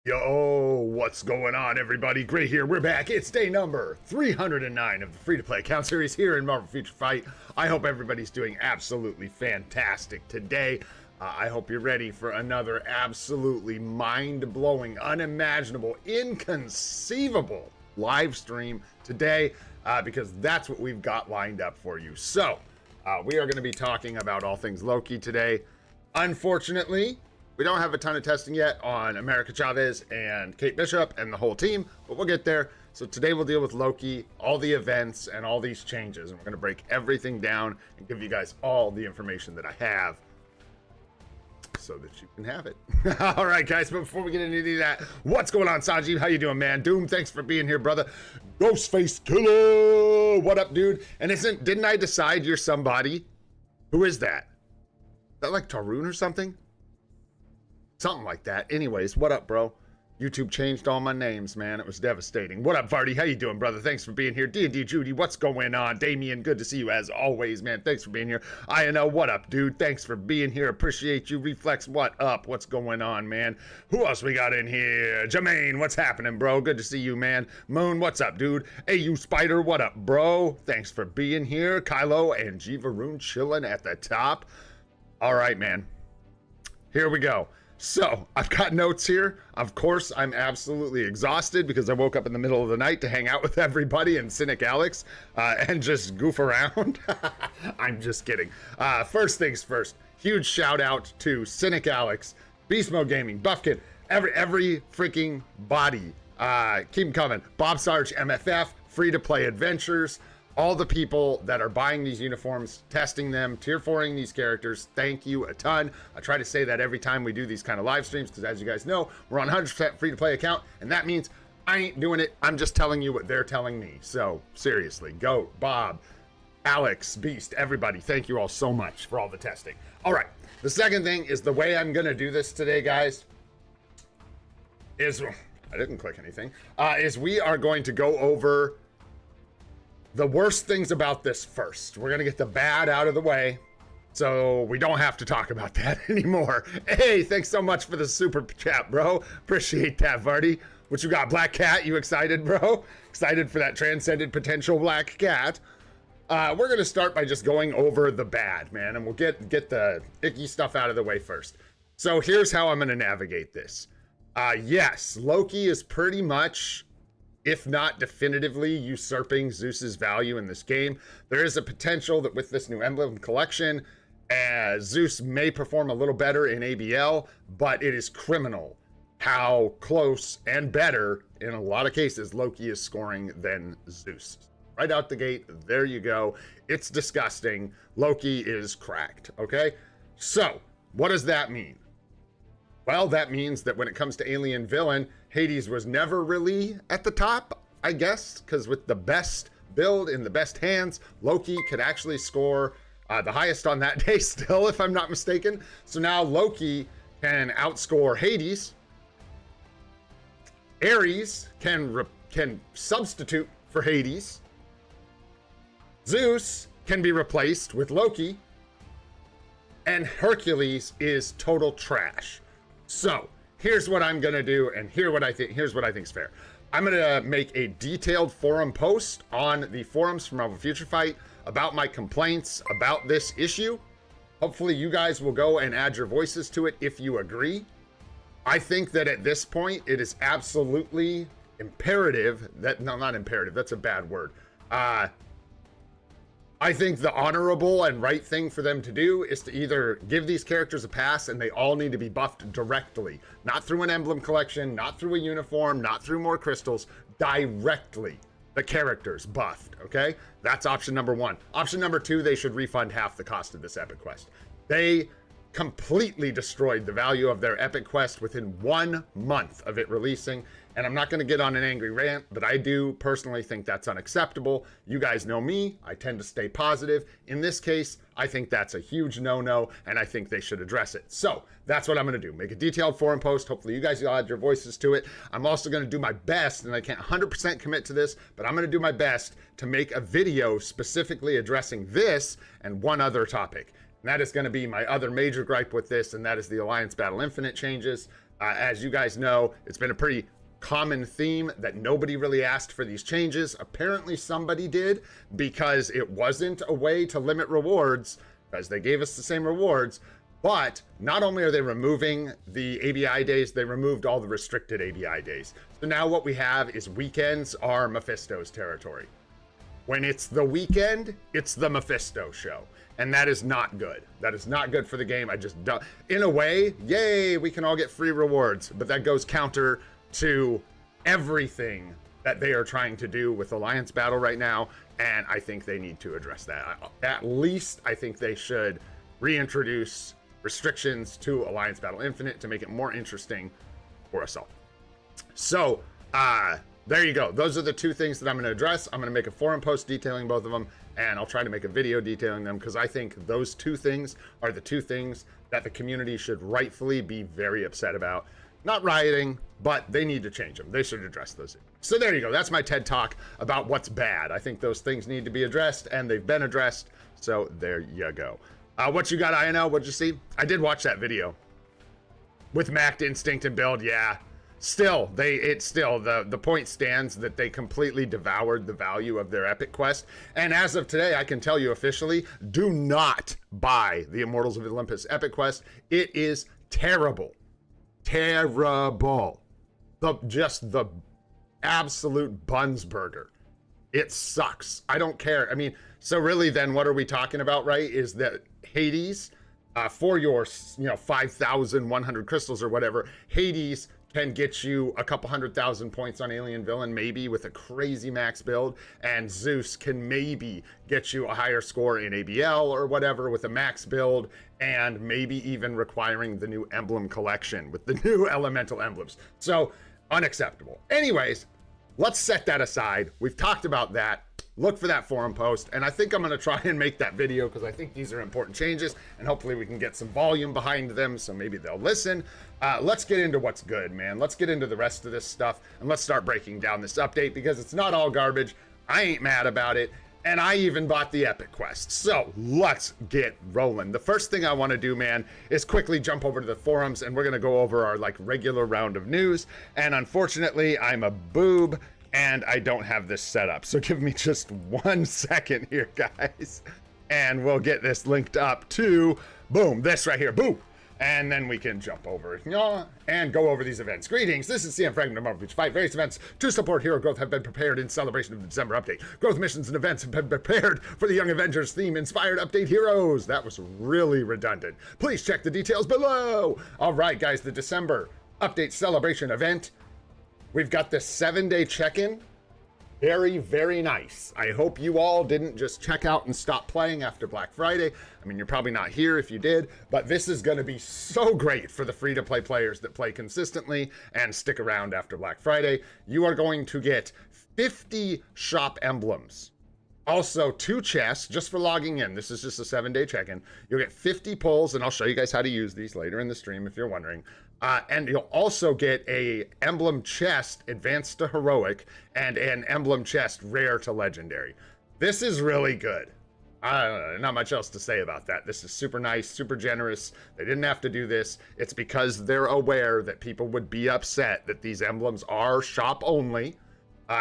Yo, what's going on, everybody? Great here. We're back. It's day number 309 of the free-to-play account series here in Marvel Future Fight. I hope everybody's doing absolutely fantastic today. I hope you're ready for another absolutely mind-blowing, unimaginable, inconceivable live stream today, because that's what we've got lined up for you. So, we are going to be talking about all things Loki today. Unfortunately, we don't have a ton of testing yet on America Chavez and Kate Bishop and the whole team, but we'll get there. So today we'll deal with Loki, all the events, and all these changes. And we're going to break everything down and give you guys all the information that I have so that you can have it. All right, guys, but before we get into any of that, what's going on, Sanjeev? How you doing, man? Doom, thanks for being here, brother. Ghostface Killer, what up, dude? And didn't I decide you're somebody? Who is that? Is that like Tarun or something? Something like that. Anyways, what up, bro? YouTube changed all my names, man. It was devastating. What up, Vardy? How you doing, brother? Thanks for being here. D&D Judy, what's going on? Damien, good to see you as always, man. Thanks for being here. INO, what up, dude? Thanks for being here. Appreciate you. Reflex, what up? What's going on, man? Who else we got in here? Jermaine, what's happening, bro? Good to see you, man. Moon, what's up, dude? AU Spider, what up, bro? Thanks for being here. Kylo and Jivaroon chilling at the top. All right, man. Here we go. So, I've got notes here. Of course, I'm absolutely exhausted because I woke up in the middle of the night to hang out with everybody and Cynic Alex and just goof around. I'm just kidding. First things first, huge shout out to Cynic Alex, Beast Mode Gaming, Buffkin, every freaking body. Keep them coming. Bob Sarge, MFF, Free to Play Adventures. All the people that are buying these uniforms, testing them, tier 4ing these characters, thank you a ton. I try to say that every time we do these kind of live streams, because as you guys know, we're on 100% free-to-play account, and that means I ain't doing it. I'm just telling you what they're telling me. So, seriously, Goat, Bob, Alex, Beast, everybody, thank you all so much for all the testing. All right, the second thing is the way I'm going to do this today, guys, is, I didn't click anything, is we are going to go over the worst things about this first. We're gonna get the bad out of the way so we don't have to talk about that anymore. Hey, thanks so much for the super chat, bro. Appreciate that, Vardy. What you got, Black Cat? You excited, bro? Excited for that transcended potential Black Cat? We're gonna start by just going over the bad, man, and we'll get the icky stuff out of the way first. So here's how I'm gonna navigate this. Yes, Loki is pretty much, if not definitively, usurping Zeus's value in this game. There is a potential that with this new emblem collection, Zeus may perform a little better in ABL, but it is criminal how close and better, in a lot of cases, Loki is scoring than Zeus. Right out the gate, there you go. It's disgusting. Loki is cracked, okay? So, what does that mean? Well, that means that when it comes to alien villain, Hades was never really at the top, I guess, because with the best build in the best hands, Loki could actually score the highest on that day still, if I'm not mistaken. So now Loki can outscore Hades. Ares can substitute for Hades. Zeus can be replaced with Loki. And Hercules is total trash. So, here's what I'm gonna do, and here's what I think is fair. I'm gonna make a detailed forum post on the forums from Marvel Future Fight about my complaints about this issue. Hopefully you guys will go and add your voices to it if you agree. I think that at this point, it is absolutely imperative that, no, not imperative, that's a bad word. I think the honorable and right thing for them to do is to either give these characters a pass and they all need to be buffed directly. Not through an emblem collection, not through a uniform, not through more crystals, directly. The characters buffed, okay? That's option number one. Option number two, they should refund half the cost of this epic quest. They completely destroyed the value of their epic quest within 1 month of it releasing. And I'm not going to get on an angry rant, but I do personally think that's unacceptable. You guys know me. I tend to stay positive. In this case, I think that's a huge no-no, and I think they should address it. So that's what I'm going to do. Make a detailed forum post. Hopefully you guys will add your voices to it. I'm also going to do my best, and I can't 100% commit to this, but I'm going to do my best to make a video specifically addressing this and one other topic. And that is going to be my other major gripe with this, and that is the Alliance Battle Infinite changes. As you guys know, it's been a pretty common theme that nobody really asked for these changes. Apparently somebody did, because it wasn't a way to limit rewards, because they gave us the same rewards. But not only are they removing the ABI days, they removed all the restricted ABI days. So now what we have is weekends are Mephisto's territory. When it's the weekend, it's the Mephisto show. And that is not good. That is not good for the game. I just don't. In a way, yay, we can all get free rewards. But that goes counter to everything that they are trying to do with Alliance Battle right now. And I think they need to address that. At least I think they should reintroduce restrictions to Alliance Battle Infinite to make it more interesting for us all. So, there you go. Those are the two things that I'm going to address. I'm going to make a forum post detailing both of them, and I'll try to make a video detailing them, because I think those two things are the two things that the community should rightfully be very upset about. Not rioting, but they need to change them. They should address those. So there you go. That's my TED Talk about what's bad. I think those things need to be addressed, and they've been addressed. So there you go. What you got, INO? What'd you see? I did watch that video with Macked Instinct and Build. Yeah. Still, the point stands that they completely devoured the value of their epic quest. And as of today, I can tell you officially, do not buy the Immortals of Olympus epic quest. It is terrible. Terrible. Just the absolute buns burger. It sucks. I don't care. I mean, so really then what are we talking about, right? Is that Hades, for your 5,100 crystals or whatever, Hades can get you a couple 100,000 points on Alien Villain, maybe with a crazy max build, and Zeus can maybe get you a higher score in ABL or whatever with a max build, and maybe even requiring the new emblem collection with the new elemental emblems. So, unacceptable. Anyways, let's set that aside. We've talked about that. Look for that forum post, and I think I'm going to try and make that video because I think these are important changes, and hopefully we can get some volume behind them, so maybe they'll listen. Let's get into what's good, man. Let's get into the rest of this stuff, and let's start breaking down this update, because it's not all garbage. I ain't mad about it, and I even bought the epic quest. So let's get rolling. The first thing I want to do, man, is quickly jump over to the forums, and we're going to go over our regular round of news. And unfortunately, I'm a boob, and I don't have this set up. So give me just 1 second here, guys. And we'll get this linked up to, boom, this right here, boom. And then we can jump over and go over these events. Greetings, this is CM Fragment of Marvel Future Fight. Various events to support hero growth have been prepared in celebration of the December update. Growth missions and events have been prepared for the Young Avengers theme-inspired update heroes. That was really redundant. Please check the details below. All right, guys, the December update celebration event. We've got this 7-day check-in. Very, very nice. I hope you all didn't just check out and stop playing after Black Friday. I mean, you're probably not here if you did, but this is going to be so great for the free-to-play players that play consistently and stick around after Black Friday. You are going to get 50 shop emblems. Also, 2 chests just for logging in. This is just a 7-day check-in. You'll get 50 pulls, and I'll show you guys how to use these later in the stream if you're wondering. And you'll also get a emblem chest advanced to heroic and an emblem chest rare to legendary. This is really good. Not much else to say about that. This is super nice, super generous. They didn't have to do this. It's because they're aware that people would be upset that these emblems are shop only.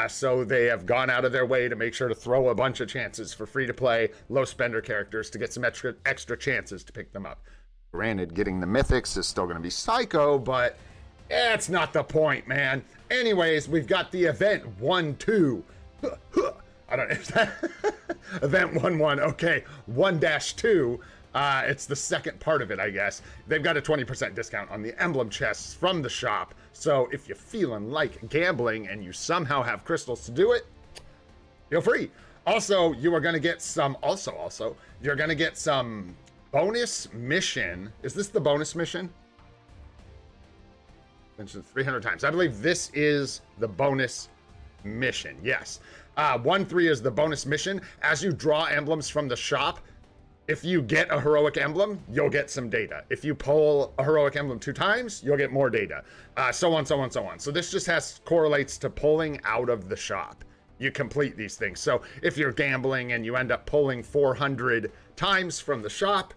So they have gone out of their way to make sure to throw a bunch of chances for free-to-play, low-spender characters to get some extra chances to pick them up. Granted, getting the mythics is still going to be psycho, but it's not the point, man. Anyways, we've got the event 1-2. I don't know if that event 1-1. Okay, 1-2. It's the second part of it, I guess. They've got a 20% discount on the emblem chests from the shop. So if you're feeling like gambling and you somehow have crystals to do it, feel free. Also, you are going to get some. Also, you're going to get some bonus mission. Is this the bonus mission? Mentioned 300 times. I believe this is the bonus mission. Yes. 1-3 is the bonus mission. As you draw emblems from the shop, if you get a heroic emblem, you'll get some data. If you pull a heroic emblem 2 times, you'll get more data. So on, so on, so on. So this just correlates to pulling out of the shop. You complete these things. So if you're gambling and you end up pulling 400 times from the shop,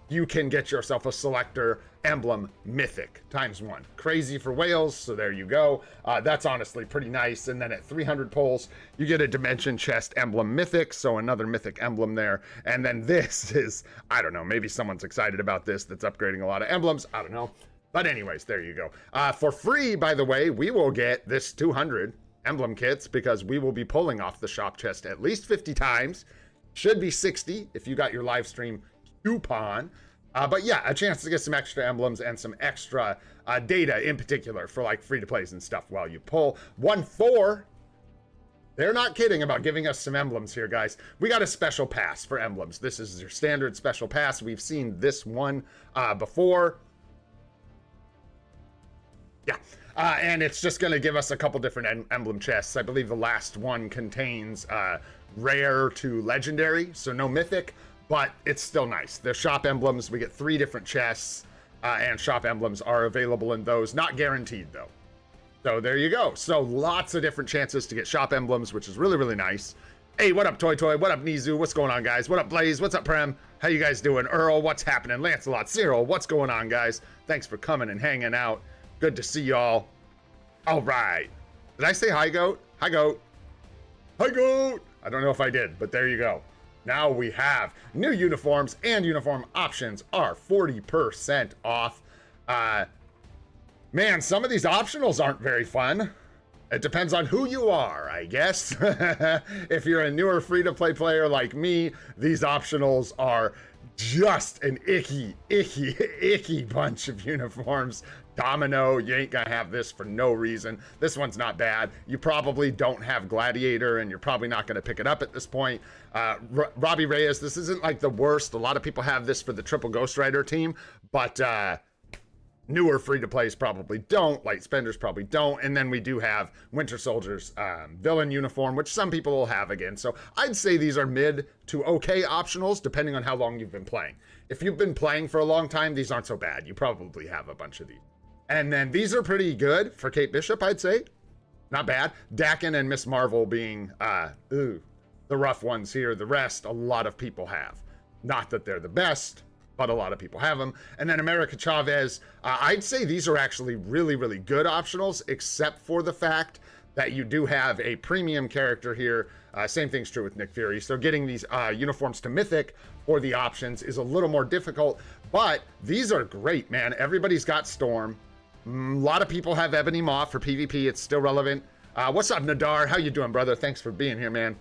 you can get yourself a selector emblem mythic ×1. Crazy for whales, so there you go. That's honestly pretty nice. And then at 300 pulls, you get a dimension chest emblem mythic, so another mythic emblem there. And then this is, I don't know, maybe someone's excited about this that's upgrading a lot of emblems. I don't know. But anyways, there you go. For free, by the way, we will get this 200 emblem kits because we will be pulling off the shop chest at least 50 times. Should be 60 if you got your live stream coupon. But yeah, a chance to get some extra emblems and some extra data in particular for like free to plays and stuff while you pull. 1-4. They're not kidding about giving us some emblems here, guys. We got a special pass for emblems. This is your standard special pass. We've seen this one before. Yeah, and it's just going to give us a couple different emblem chests. I believe the last one contains rare to legendary, so no mythic, but it's still nice. They're shop emblems. We get 3 different chests, and shop emblems are available in those. Not guaranteed, though. So there you go. So lots of different chances to get shop emblems, which is really, really nice. Hey, what up, Toy Toy? What up, Nizu? What's going on, guys? What up, Blaze? What's up, Prem? How you guys doing? Earl, what's happening? Lancelot, Cyril, what's going on, guys? Thanks for coming and hanging out. Good to see y'all. All right. Did I say hi, goat? Hi, goat. Hi, goat. I don't know if I did, but there you go. Now we have new uniforms, and uniform options are 40% off. Man, some of these optionals aren't very fun. It depends on who you are, I guess. If you're a newer free-to-play player like me, these optionals are just an icky bunch of uniforms. Domino, you ain't gonna have this for no reason. This one's not bad. You probably don't have Gladiator, and you're probably not gonna pick it up at this point. Robbie Reyes, this isn't like the worst. A lot of people have this for the Triple Ghost Rider team, but newer free-to-plays probably don't. Light Spenders probably don't. And then we do have Winter Soldier's villain uniform, which some people will have again. So I'd say these are mid to okay optionals, depending on how long you've been playing. If you've been playing for a long time, these aren't so bad. You probably have a bunch of these. And then these are pretty good for Kate Bishop, I'd say. Not bad. Dakin and Miss Marvel being the rough ones here. The rest, a lot of people have. Not that they're the best, but a lot of people have them. And then America Chavez, I'd say these are actually really, really good optionals, except for the fact that you do have a premium character here. Same thing's true with Nick Fury. So getting these uniforms to Mythic for the options is a little more difficult, but these are great, man. Everybody's got Storm. A lot of people have Ebony Moth for PvP. It's still relevant. What's up, Nadar? How you doing, brother? Thanks for being here, man.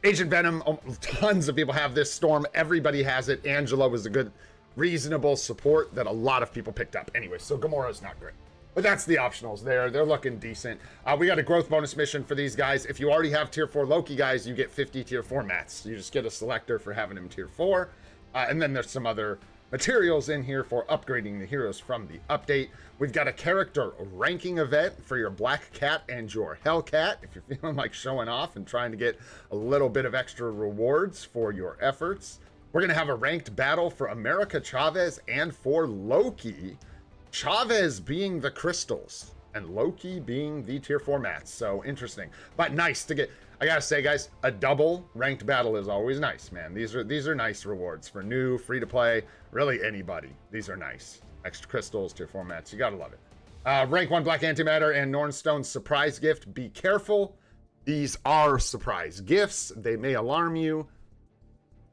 Agent Venom, tons of people have this. Storm, everybody has it. Angela was a good, reasonable support that a lot of people picked up. Anyway, so Gamora's not great. But that's the optionals there. They're looking decent. We got a growth bonus mission for these guys. If you already have tier 4 Loki guys, you get 50 tier 4 mats. You just get a selector for having him tier 4. And then there's some other materials in here for upgrading the heroes from the update. We've got a character ranking event for your Black Cat and your Hellcat, if you're feeling like showing off and trying to get a little bit of extra rewards for your efforts. We're going to have a ranked battle for America Chavez and for Loki. Chavez being the crystals and Loki being the tier 4 mats. So interesting, but nice to get. I gotta say, guys, a double ranked battle is always nice, man. These are nice rewards for new, free to play, really anybody. These are nice. Extra crystals, tier 4 mats, you gotta love it. Rank 1 Black Antimatter and Nornstone's surprise gift. Be careful. These are surprise gifts. They may alarm you.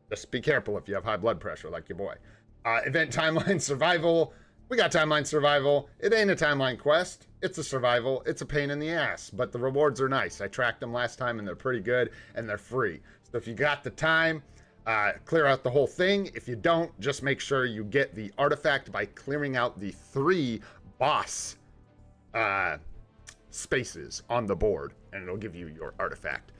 Just be careful if you have high blood pressure like your boy. Event timeline survival. We got timeline survival. It ain't a timeline quest. It's a survival. It's a pain in the ass, but the rewards are nice. I tracked them last time and they're pretty good and they're free. So if you got the time, clear out the whole thing. If you don't, just make sure you get the artifact by clearing out the 3 boss spaces on the board and it'll give you your artifact.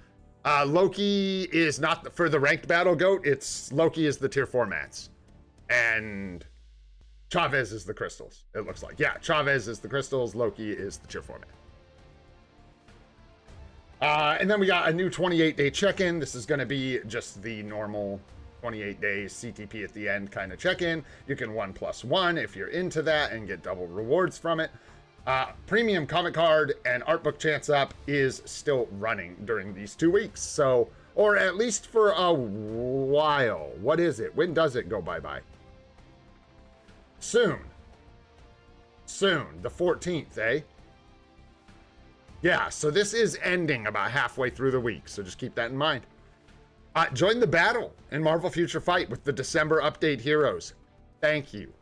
Loki is not for the ranked battle, goat. Loki is the tier 4 mats. And Chavez is the crystals, it looks like. Yeah, Chavez is the crystals, Loki is the tier 4 man. And then we got a new 28-day check-in. This is going to be just the normal 28 days CTP at the end kind of check-in. You can 1+1 if you're into that and get double rewards from it. Premium comic card and art book chance up is still running during these 2 weeks. So, or at least for a while. What is it? When does it go bye-bye? Soon. Soon. The 14th, eh? Yeah, so this is ending about halfway through the week, so just keep that in mind. Join the battle in Marvel Future Fight with the December update heroes. Thank you.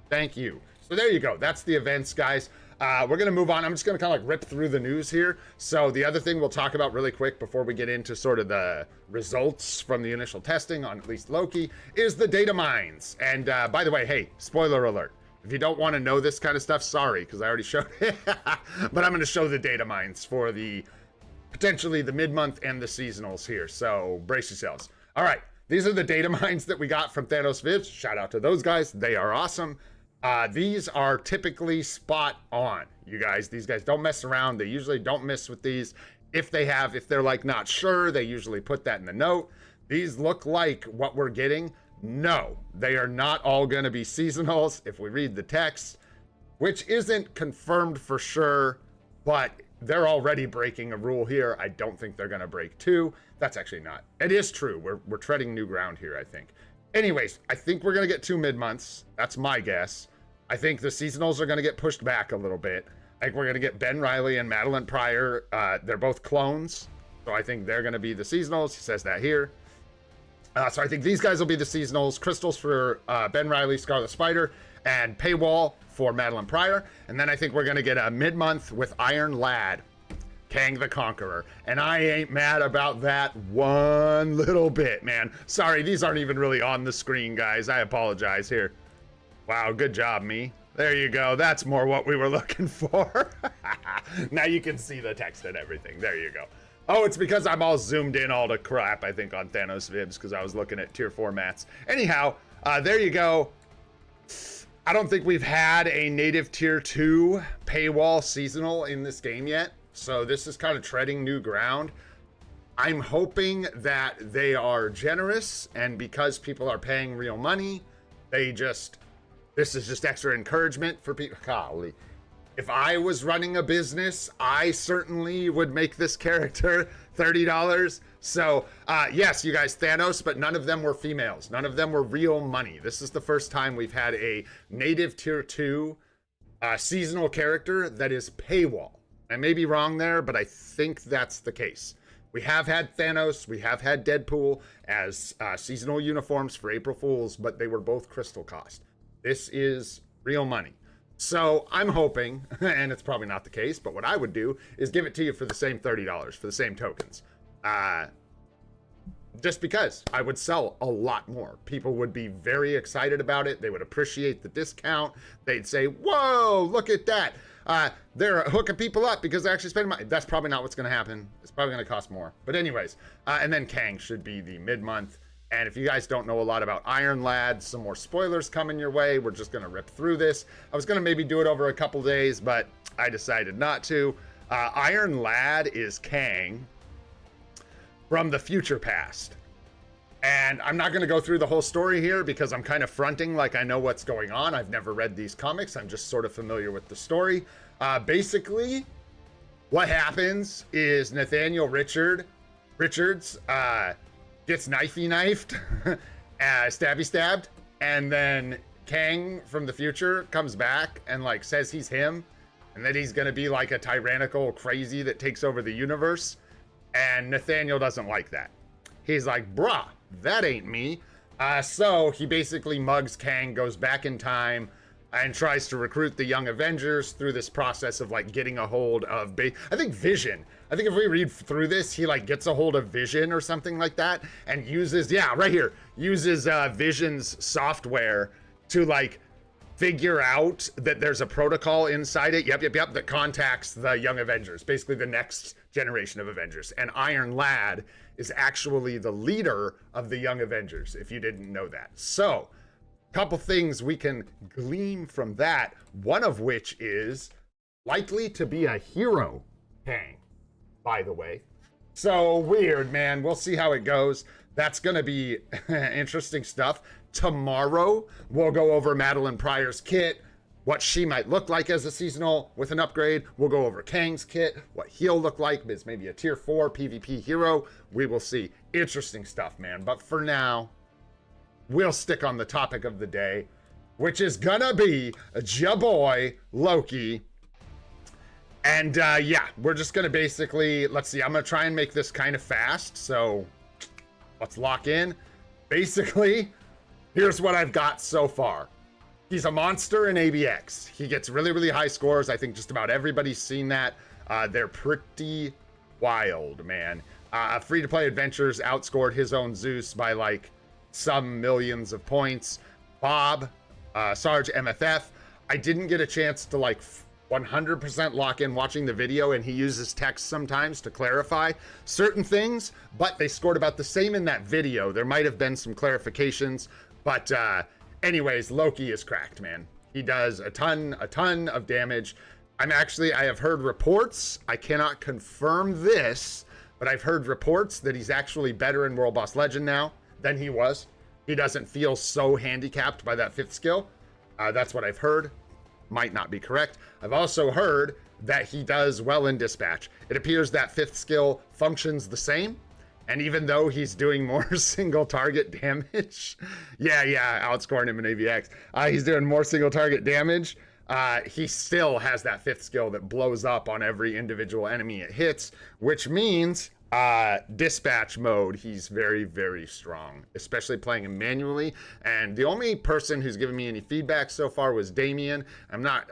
Thank you. So there you go. That's the events, guys. We're going to move on. I'm just going to kind of like rip through the news here. So the other thing we'll talk about really quick before we get into sort of the results from the initial testing on at least Loki is the data mines. And by the way, hey, spoiler alert. If you don't want to know this kind of stuff, sorry, because I already showed it. But I'm going to show the data mines for the potentially the mid-month and the seasonals here. So brace yourselves. All right. These are the data mines that we got from Thanos Vids. Shout out to those guys. They are awesome. These are typically spot on, you guys. These guys don't mess around. They usually don't miss with these. If they're like not sure, they usually put that in the note. These look like what we're getting. No, they are not all going to be seasonals if we read the text, which isn't confirmed for sure, but they're already breaking a rule here. I don't think they're going to break two. That's actually not. It is true. We're treading new ground here, I think. Anyways, I think we're going to get 2 mid-months. That's my guess. I think the seasonals are going to get pushed back a little bit. I think we're going to get Ben Reilly and Madeline Pryor. They're both clones, so I think they're going to be the seasonals. He says that here. So I think these guys will be the seasonals. Crystals for Ben Reilly, Scarlet Spider, and Paywall for Madeline Pryor. And then I think we're going to get a mid-month with Iron Lad, Kang the Conqueror. And I ain't mad about that one little bit, man. Sorry, these aren't even really on the screen, guys. I apologize here. Wow, good job, me. There you go. That's more what we were looking for. Now you can see the text and everything. There you go. Oh, it's because I'm all zoomed in all the crap, I think, on Thanos Vibs, because I was looking at tier 4 mats. Anyhow, there you go. I don't think we've had a native tier 2 paywall seasonal in this game yet, so this is kind of treading new ground. I'm hoping that they are generous, and because people are paying real money, this is just extra encouragement for people. Golly. If I was running a business, I certainly would make this character $30. So, yes, you guys, Thanos, but none of them were females. None of them were real money. This is the first time we've had a native tier 2 seasonal character that is paywall. I may be wrong there, but I think that's the case. We have had Thanos, we have had Deadpool as seasonal uniforms for April Fools, but they were both crystal cost. This is real money. So I'm hoping, and it's probably not the case, but what I would do is give it to you for the same $30, for the same tokens. Just because I would sell a lot more. People would be very excited about it. They would appreciate the discount. They'd say, whoa, look at that. They're hooking people up because they're actually spending money. That's probably not what's going to happen. It's probably going to cost more. But anyways, and then Kang should be the mid-month. And if you guys don't know a lot about Iron Lad, some more spoilers coming your way. We're just going to rip through this. I was going to maybe do it over a couple days, but I decided not to. Iron Lad is Kang from the future past. And I'm not going to go through the whole story here because I'm kind of fronting like I know what's going on. I've never read these comics. I'm just sort of familiar with the story. Basically, what happens is Nathaniel Richards gets knifed, stabby stabbed, and then Kang from the future comes back and like says he's him, and that he's gonna be like a tyrannical crazy that takes over the universe. And Nathaniel doesn't like that. He's like, bruh, that ain't me. So he basically mugs Kang, goes back in time, and tries to recruit the Young Avengers through this process of like getting a hold of, I think Vision. I think if we read through this, he like gets a hold of Vision or something like that and uses, yeah, right here, uses Vision's software to like figure out that there's a protocol inside it. Yep, that contacts the Young Avengers, basically the next generation of Avengers. And Iron Lad is actually the leader of the Young Avengers, if you didn't know that. So, couple things we can glean from that, one of which is likely to be a hero Kang, by the way. So weird, man. We'll see how it goes. That's gonna be interesting stuff. Tomorrow we'll go over Madeline Pryor's kit, what she might look like as a seasonal with an upgrade. We'll go over Kang's kit, what he'll look like, but it's maybe a tier 4 PvP hero. We will see. Interesting stuff, man. But for now, we'll stick on the topic of the day, which is gonna be ja boy Loki. And yeah, we're just gonna basically, let's see, I'm gonna try and make this kind of fast, so let's lock in. Basically, here's what I've got so far. He's a monster in ABX. He gets really, really high scores. I think just about everybody's seen that. They're pretty wild, man. Free-to-play Adventures outscored his own Zeus by like some millions of points. Bob, Sarge MFF, I didn't get a chance to like 100% lock in watching the video, and he uses text sometimes to clarify certain things, but they scored about the same in that video. There might have been some clarifications, but anyways, Loki is cracked, man. He does a ton of damage. I have heard reports, I cannot confirm this, but I've heard reports that he's actually better in World Boss Legend now than he was. He doesn't feel so handicapped by that 5th skill. That's what I've heard. Might not be correct. I've also heard that he does well in Dispatch. It appears that 5th skill functions the same, and even though he's doing more single target damage, outscoring him in AVX, he's doing more single target damage, he still has that 5th skill that blows up on every individual enemy it hits, which means dispatch mode, he's very, very strong, especially playing him manually. And the only person who's given me any feedback so far was Damien. I'm not,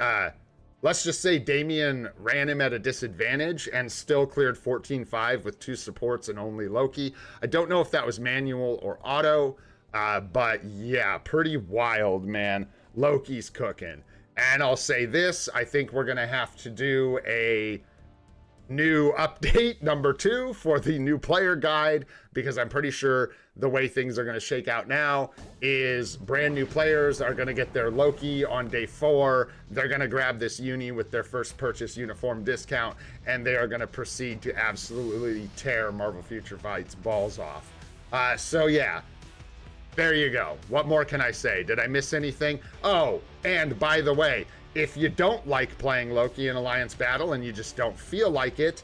let's just say Damien ran him at a disadvantage and still cleared 14-5 with 2 supports and only Loki. I don't know if that was manual or auto, but yeah, pretty wild, man. Loki's cooking. And I'll say this, I think we're gonna have to do a new update number 2 for the new player guide, because I'm pretty sure the way things are going to shake out now is brand new players are going to get their Loki on day 4. They're going to grab this uni with their first purchase uniform discount, and they are going to proceed to absolutely tear Marvel Future Fight's balls off. So yeah, there you go. What more can I say? Did I miss anything? Oh, and by the way, if you don't like playing Loki in Alliance Battle and you just don't feel like it,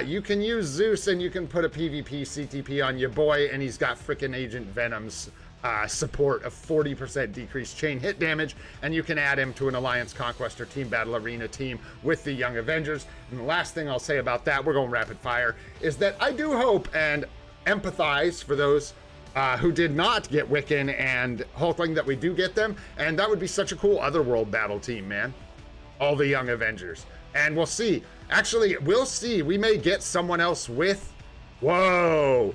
you can use Zeus and you can put a PvP CTP on your boy, and he's got frickin' Agent Venom's support of 40% decreased chain hit damage, and you can add him to an Alliance Conquest or Team Battle Arena team with the Young Avengers. And the last thing I'll say about that, we're going rapid fire, is that I do hope and empathize for those who did not get Wiccan and Hulkling, that we do get them, and that would be such a cool otherworld battle team, man. All the Young Avengers. And we'll see. Actually, we'll see. We may get someone else with... Whoa.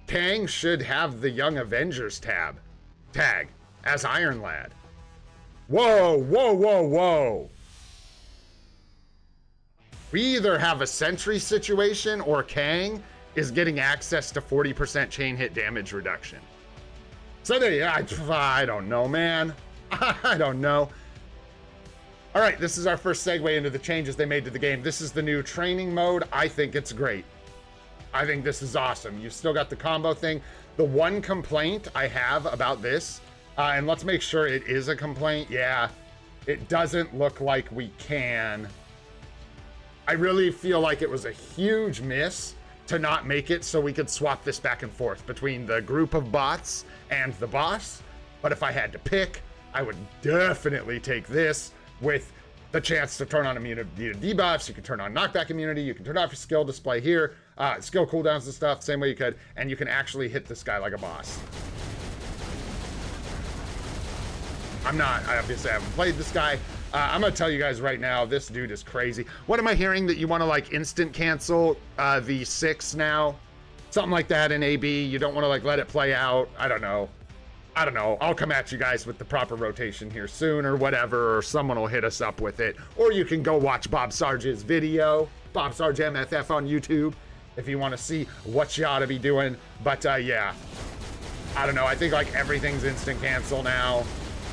Kang should have the Young Avengers tag as Iron Lad. Whoa. We either have a Sentry situation or Kang is getting access to 40% chain hit damage reduction. So there, I don't know, man. I don't know. All right, this is our first segue into the changes they made to the game. This is the new training mode. I think it's great. I think this is awesome. You've still got the combo thing. The one complaint I have about this, and let's make sure it is a complaint. Yeah, it doesn't look like we can. I really feel like it was a huge miss to not make it so we could swap this back and forth between the group of bots and the boss. But if I had to pick, I would definitely take this with the chance to turn on immunity to debuffs. You can turn on knockback immunity. You can turn off your skill display here, skill cooldowns and stuff, same way you could, and you can actually hit this guy like a boss. I obviously haven't played this guy. I'm gonna tell you guys right now, this dude is crazy. What am I hearing? That you want to like instant cancel the 6 now? Something like that in AB. You don't want to like let it play out. I don't know. I'll come at you guys with the proper rotation here soon or whatever, or someone will hit us up with it. Or you can go watch Bob Sarge's video, Bob Sarge MFF on YouTube, if you want to see what you ought to be doing. But yeah, I don't know. I think like everything's instant cancel now.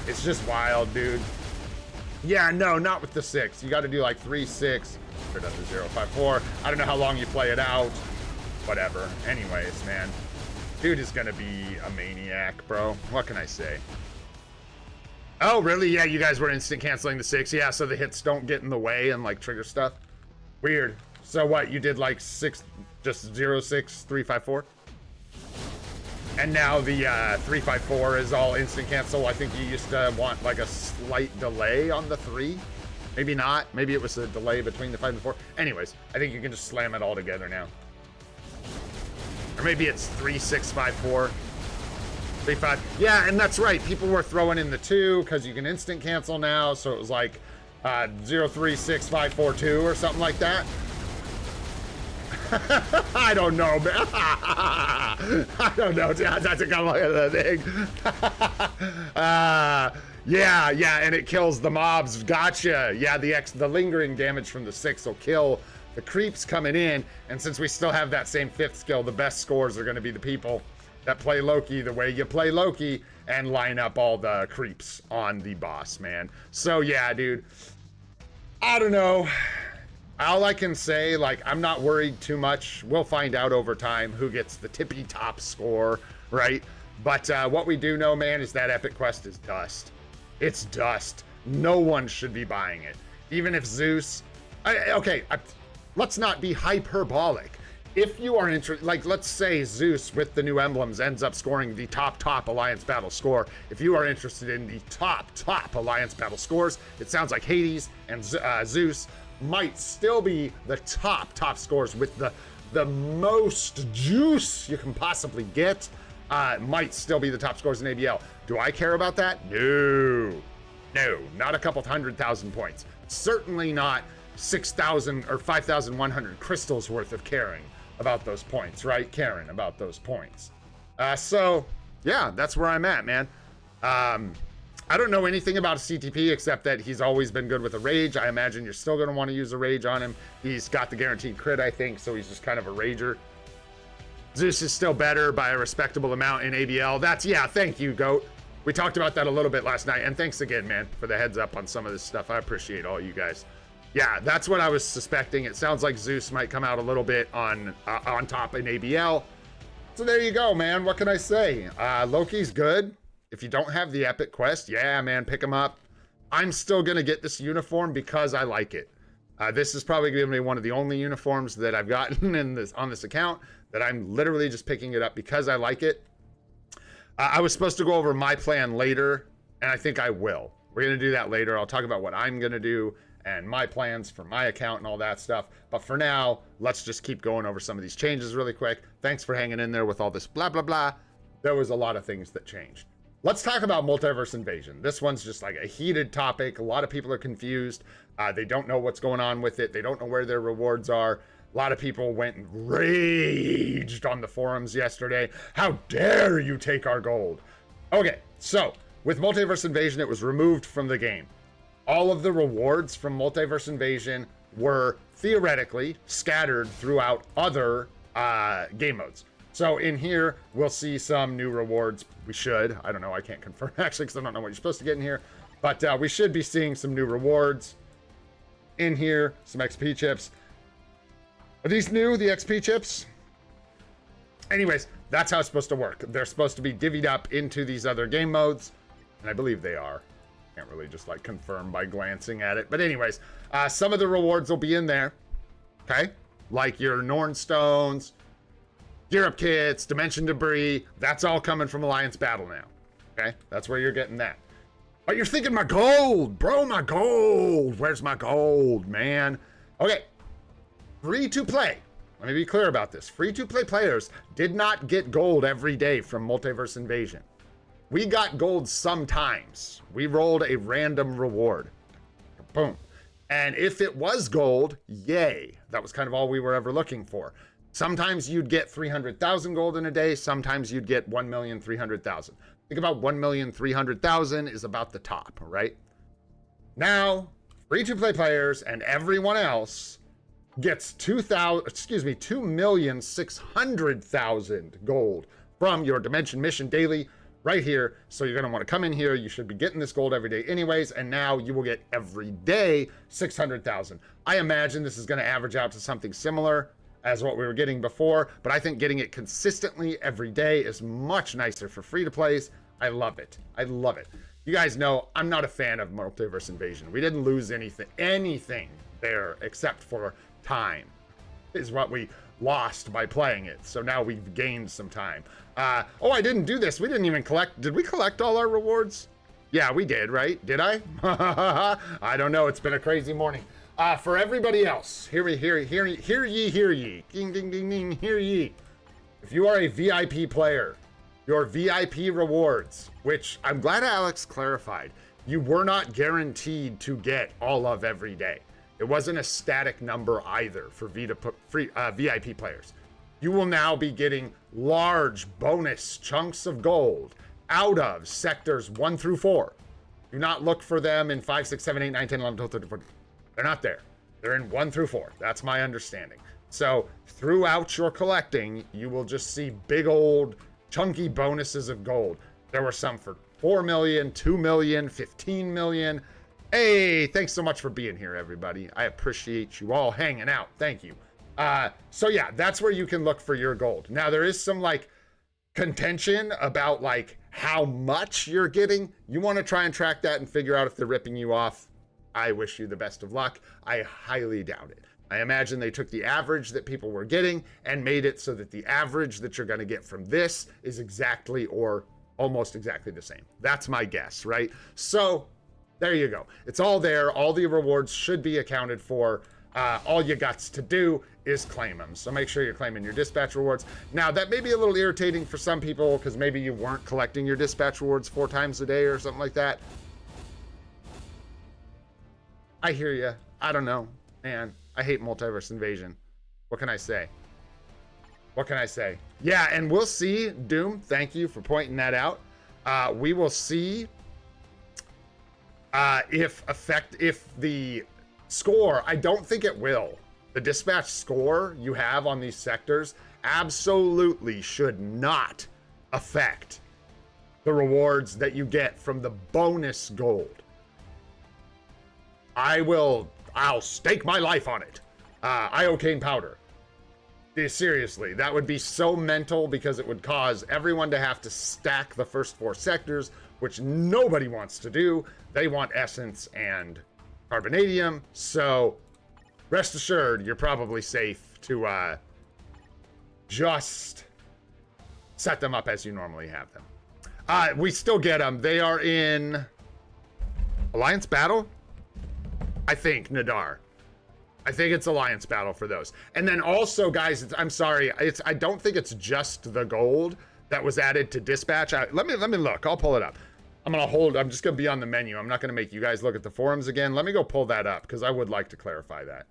It's just wild, dude. Yeah, no, not with the 6. You got to do like 3, 6, turn up to 0, 5, 4. I don't know how long you play it out. Whatever. Anyways, man. Dude is going to be a maniac, bro. What can I say? Oh, really? Yeah, you guys were instant canceling the 6. Yeah, so the hits don't get in the way and like trigger stuff. Weird. So what? You did like 6 Just 06354. And now the 354 is all instant cancel. I think you used to want like a slight delay on the 3. Maybe not. Maybe it was a delay between the 5 and the 4. Anyways, I think you can just slam it all together now. Or maybe it's 3654. 35. Yeah, and that's right. People were throwing in the 2 because you can instant cancel now. So it was like 036542 or something like that. I don't know, man. I don't know. That's a come look at the thing. Yeah, and it kills the mobs. Gotcha. Yeah, the lingering damage from the 6 will kill the creeps coming in. And since we still have that same 5th skill, the best scores are going to be the people that play Loki the way you play Loki and line up all the creeps on the boss, man. So yeah, dude. I don't know. All I can say, like, I'm not worried too much. We'll find out over time who gets the tippy top score, right? But what we do know, man, is that Epic Quest is dust. It's dust. No one should be buying it. Even if Zeus... let's not be hyperbolic. If you are interested, like, let's say Zeus with the new emblems ends up scoring the top Alliance Battle score. If you are interested in the top Alliance Battle scores, it sounds like Hades and Zeus might still be the top scores with the most juice you can possibly get. Might still be the top scores in ABL. Do I care about that? No, not a couple 100,000 points. Certainly not 6,000 or 5,100 crystals worth of caring about those points, right? Caring about those points. So yeah, that's where I'm at, man. I don't know anything about a CTP except that he's always been good with a rage. I imagine you're still going to want to use a rage on him. He's got the guaranteed crit, I think, so he's just kind of a rager. Zeus is still better by a respectable amount in ABL. Yeah, thank you, GOAT. We talked about that a little bit last night, and thanks again, man, for the heads up on some of this stuff. I appreciate all you guys. Yeah, that's what I was suspecting. It sounds like Zeus might come out a little bit on top in ABL. So there you go, man. What can I say? Loki's good. If you don't have the Epic Quest, yeah, man, pick him up. I'm still going to get this uniform because I like it. This is probably going to be one of the only uniforms that I've gotten on this account that I'm literally just picking it up because I like it. I was supposed to go over my plan later, and I think I will. We're going to do that later. I'll talk about what I'm going to do and my plans for my account and all that stuff. But for now, let's just keep going over some of these changes really quick. Thanks for hanging in there with all this blah, blah, blah. There was a lot of things that changed. Let's talk about Multiverse Invasion. This one's just like a heated topic. A lot of people are confused. They don't know what's going on with it. They don't know where their rewards are. A lot of people went and raged on the forums yesterday. How dare you take our gold? Okay, so with Multiverse Invasion, it was removed from the game. All of the rewards from Multiverse Invasion were theoretically scattered throughout other game modes. So in here, we'll see some new rewards. We should. I don't know. I can't confirm actually because I don't know what you're supposed to get in here. But we should be seeing some new rewards in here. Some XP chips. Are these new, the XP chips? Anyways, that's how it's supposed to work. They're supposed to be divvied up into these other game modes. And I believe they are. Can't really just like confirm by glancing at it. But anyways, some of the rewards will be in there. Okay? Like your Norn Stones, Gear Up Kits, Dimension Debris. That's all coming from Alliance Battle now. Okay? That's where you're getting that. But you're thinking my gold, bro, my gold. Where's my gold, man? Okay. Free to play. Let me be clear about this. Free to play players did not get gold every day from Multiverse Invasion. We got gold sometimes. We rolled a random reward. Boom. And if it was gold, yay. That was kind of all we were ever looking for. Sometimes you'd get 300,000 gold in a day. Sometimes you'd get 1,300,000. Think about 1,300,000 is about the top, right? Now, free-to-play players and everyone else gets 2,600,000 gold from your Dimension Mission Daily right here. So you're going to want to come in here. You should be getting this gold every day anyways. And now you will get every day 600,000. I imagine this is going to average out to something similar as what we were getting before, but I think getting it consistently every day is much nicer for free to plays. I love it. I love it. You guys know I'm not a fan of Multiverse Invasion. We didn't lose anything there except for time is what we lost by playing it. So now we've gained some time. Oh, I didn't do this. We didn't even collect. Did we collect all our rewards? Yeah, we did, right? Did I? I don't know. It's been a crazy morning. For everybody else, hear ye. Ding, ding, ding, ding, hear ye. If you are a VIP player, your VIP rewards, which I'm glad Alex clarified, you were not guaranteed to get all of every day. It wasn't a static number either for VIP players. You will now be getting large bonus chunks of gold out of sectors 1 through 4. Do not look for them in 5, 6, 7, 8, 9, 10, 11, 12, 13, 14. They're not there. They're in 1 through 4. That's my understanding. So throughout your collecting, you will just see big old chunky bonuses of gold. There were some for 4 million, 2 million, 15 million. Hey, thanks so much for being here, everybody. I appreciate you all hanging out. Thank you. So yeah, that's where you can look for your gold. Now there is some like contention about like how much you're getting. You want to try and track that and figure out if they're ripping you off. I wish you the best of luck. I highly doubt it. I imagine they took the average that people were getting and made it so that the average that you're going to get from this is exactly or almost exactly the same. That's my guess, right? So there you go. It's all there. All the rewards should be accounted for. All you got to do is claim them. So make sure you're claiming your dispatch rewards. Now, that may be a little irritating for some people because maybe you weren't collecting your dispatch rewards 4 times a day or something like that. I hear you. I don't know. Man, I hate Multiverse Invasion. What can I say? What can I say? Yeah, and we'll see. Doom, thank you for pointing that out. We will see if the score, I don't think it will. The dispatch score you have on these sectors absolutely should not affect the rewards that you get from the bonus gold. I'll stake my life on it. Iocane powder. Seriously, that would be so mental because it would cause everyone to have to stack the first 4 sectors, which nobody wants to do. They want essence and carbonadium. So rest assured, you're probably safe to just set them up as you normally have them. We still get them. They are in Alliance Battle. I think, Nadar. I think it's Alliance Battle for those. And then also, guys, I'm sorry, I don't think it's just the gold that was added to dispatch. Let me look. I'll pull it up. I'm just gonna be on the menu. I'm not gonna make you guys look at the forums again. Let me go pull that up because I would like to clarify that.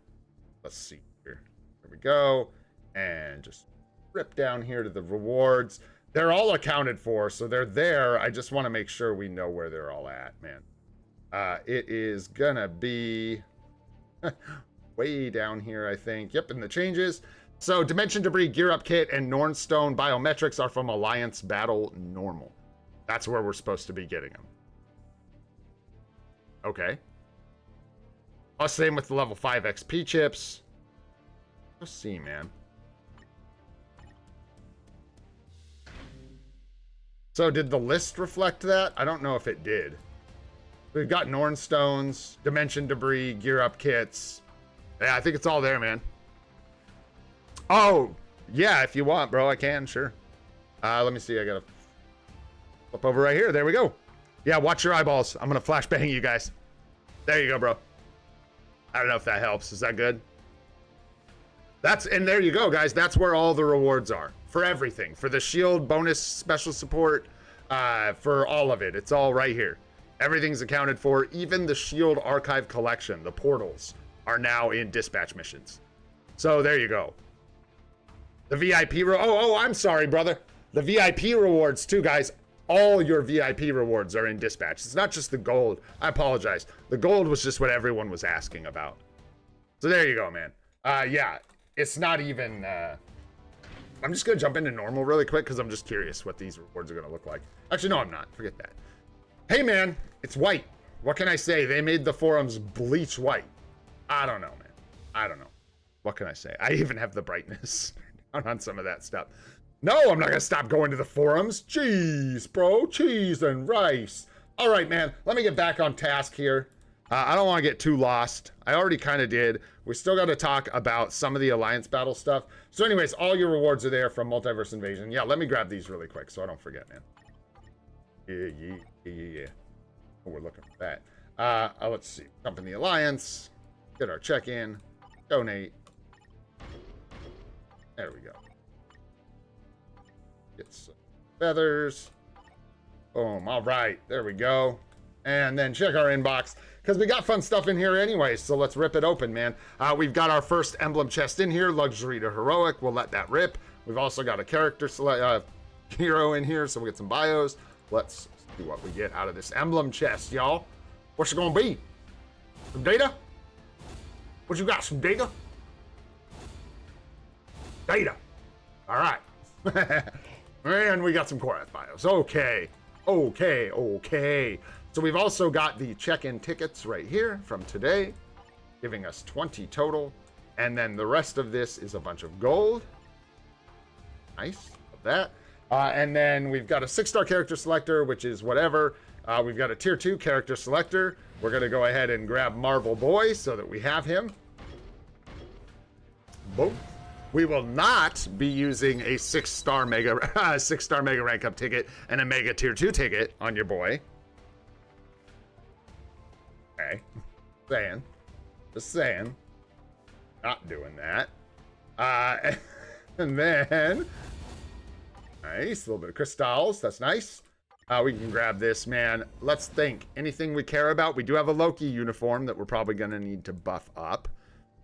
Let's see here. There we go. And just rip down here to the rewards. They're all accounted for, so they're there. I just want to make sure we know where they're all at, man. It is gonna be way down here, I think. Yep, in the changes. So Dimension Debris Gear Up Kit and Nornstone Biometrics are from Alliance Battle Normal. That's where we're supposed to be getting them. Okay. Same with the level 5 XP chips. Let's see, man. So did the list reflect that? I don't know if it did. We've got Nornstones, Dimension Debris, Gear Up Kits. Yeah, I think it's all there, man. Oh, yeah, if you want, bro, I can, sure. Let me see, I gotta flip over right here. There we go. Yeah, watch your eyeballs. I'm gonna flashbang you guys. There you go, bro. I don't know if that helps. Is that good? And there you go, guys. That's where all the rewards are. For everything. For the shield bonus special support. For all of it. It's all right here. Everything's accounted for. Even the shield archive collection, the portals, are now in dispatch missions. So there you go. The VIP I'm sorry, brother. The VIP rewards too, guys. All your VIP rewards are in dispatch. It's not just the gold. I apologize. The gold was just what everyone was asking about. So there you go, man. Yeah, it's not even... I'm just going to jump into normal really quick because I'm just curious what these rewards are going to look like. Actually, no, I'm not. Forget that. Hey, man, it's white. What can I say? They made the forums bleach white. I don't know, man. I don't know. What can I say? I even have the brightness on some of that stuff. No, I'm not going to stop going to the forums. Cheese, bro. Cheese and rice. All right, man. Let me get back on task here. I don't want to get too lost. I already kind of did. We still got to talk about some of the alliance battle stuff. So anyways, all your rewards are there from Multiverse Invasion. Yeah, let me grab these really quick so I don't forget, man. Yeah. Oh, we're looking for that. Let's see. Jump in the alliance. Get our check-in. Donate. There we go. Get some feathers. Boom. All right. There we go. And then check our inbox, because we got fun stuff in here anyway, so let's rip it open, man. We've got our first emblem chest in here, luxury to heroic. We'll let that rip. We've also got a character hero in here, so we'll get some bios. Let's see what we get out of this emblem chest, y'all. What's it gonna be? Some data? What you got, some data? Data. All right. And we got some Korath bios. Okay. So we've also got the check-in tickets right here from today, giving us 20 total. And then the rest of this is a bunch of gold. Nice. Love that. And then we've got a 6-star character selector, which is whatever. We've got a tier 2 character selector. We're going to go ahead and grab Marvel Boy so that we have him. Boom. We will not be using a 6-star mega rank up ticket and a mega tier 2 ticket on your boy. Okay. Just saying. Not doing that. And then nice, a little bit of crystals. That's nice. We can grab this, man. Let's think. Anything we care about? We do have a Loki uniform that we're probably going to need to buff up.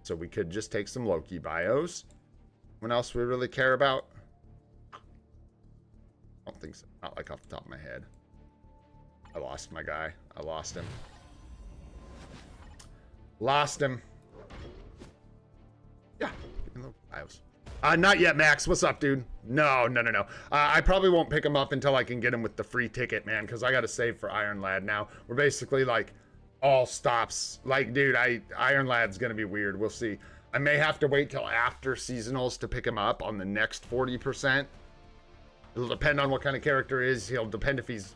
So we could just take some Loki bios. What else we really care about? I don't think so. Not like off the top of my head. I lost my guy. I lost him. Yeah. Bios. Not yet, Max. What's up, dude? No. I probably won't pick him up until I can get him with the free ticket, man, because I got to save for Iron Lad now. We're basically like all stops. Like, dude, Iron Lad's going to be weird. We'll see. I may have to wait till after seasonals to pick him up on the next 40%. It'll depend on what kind of character he is. He'll depend if he's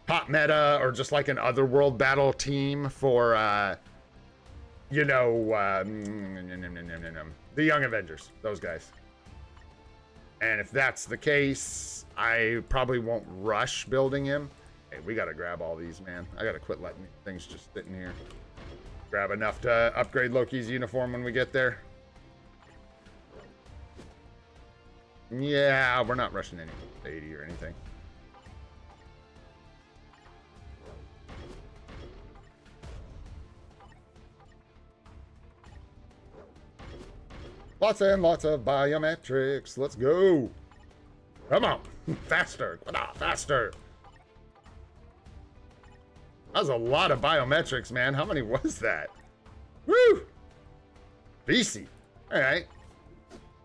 top meta or just like an otherworld battle team for, you know, the Young Avengers, those guys. And if that's the case, I probably won't rush building him. Hey, we got to grab all these, man. I got to quit letting things just sit in here. Grab enough to upgrade Loki's uniform when we get there. Yeah, we're not rushing any 80 or anything. Lots and lots of biometrics. Let's go. Come on. Faster. Faster. That was a lot of biometrics, man. How many was that? Woo! BC. All right.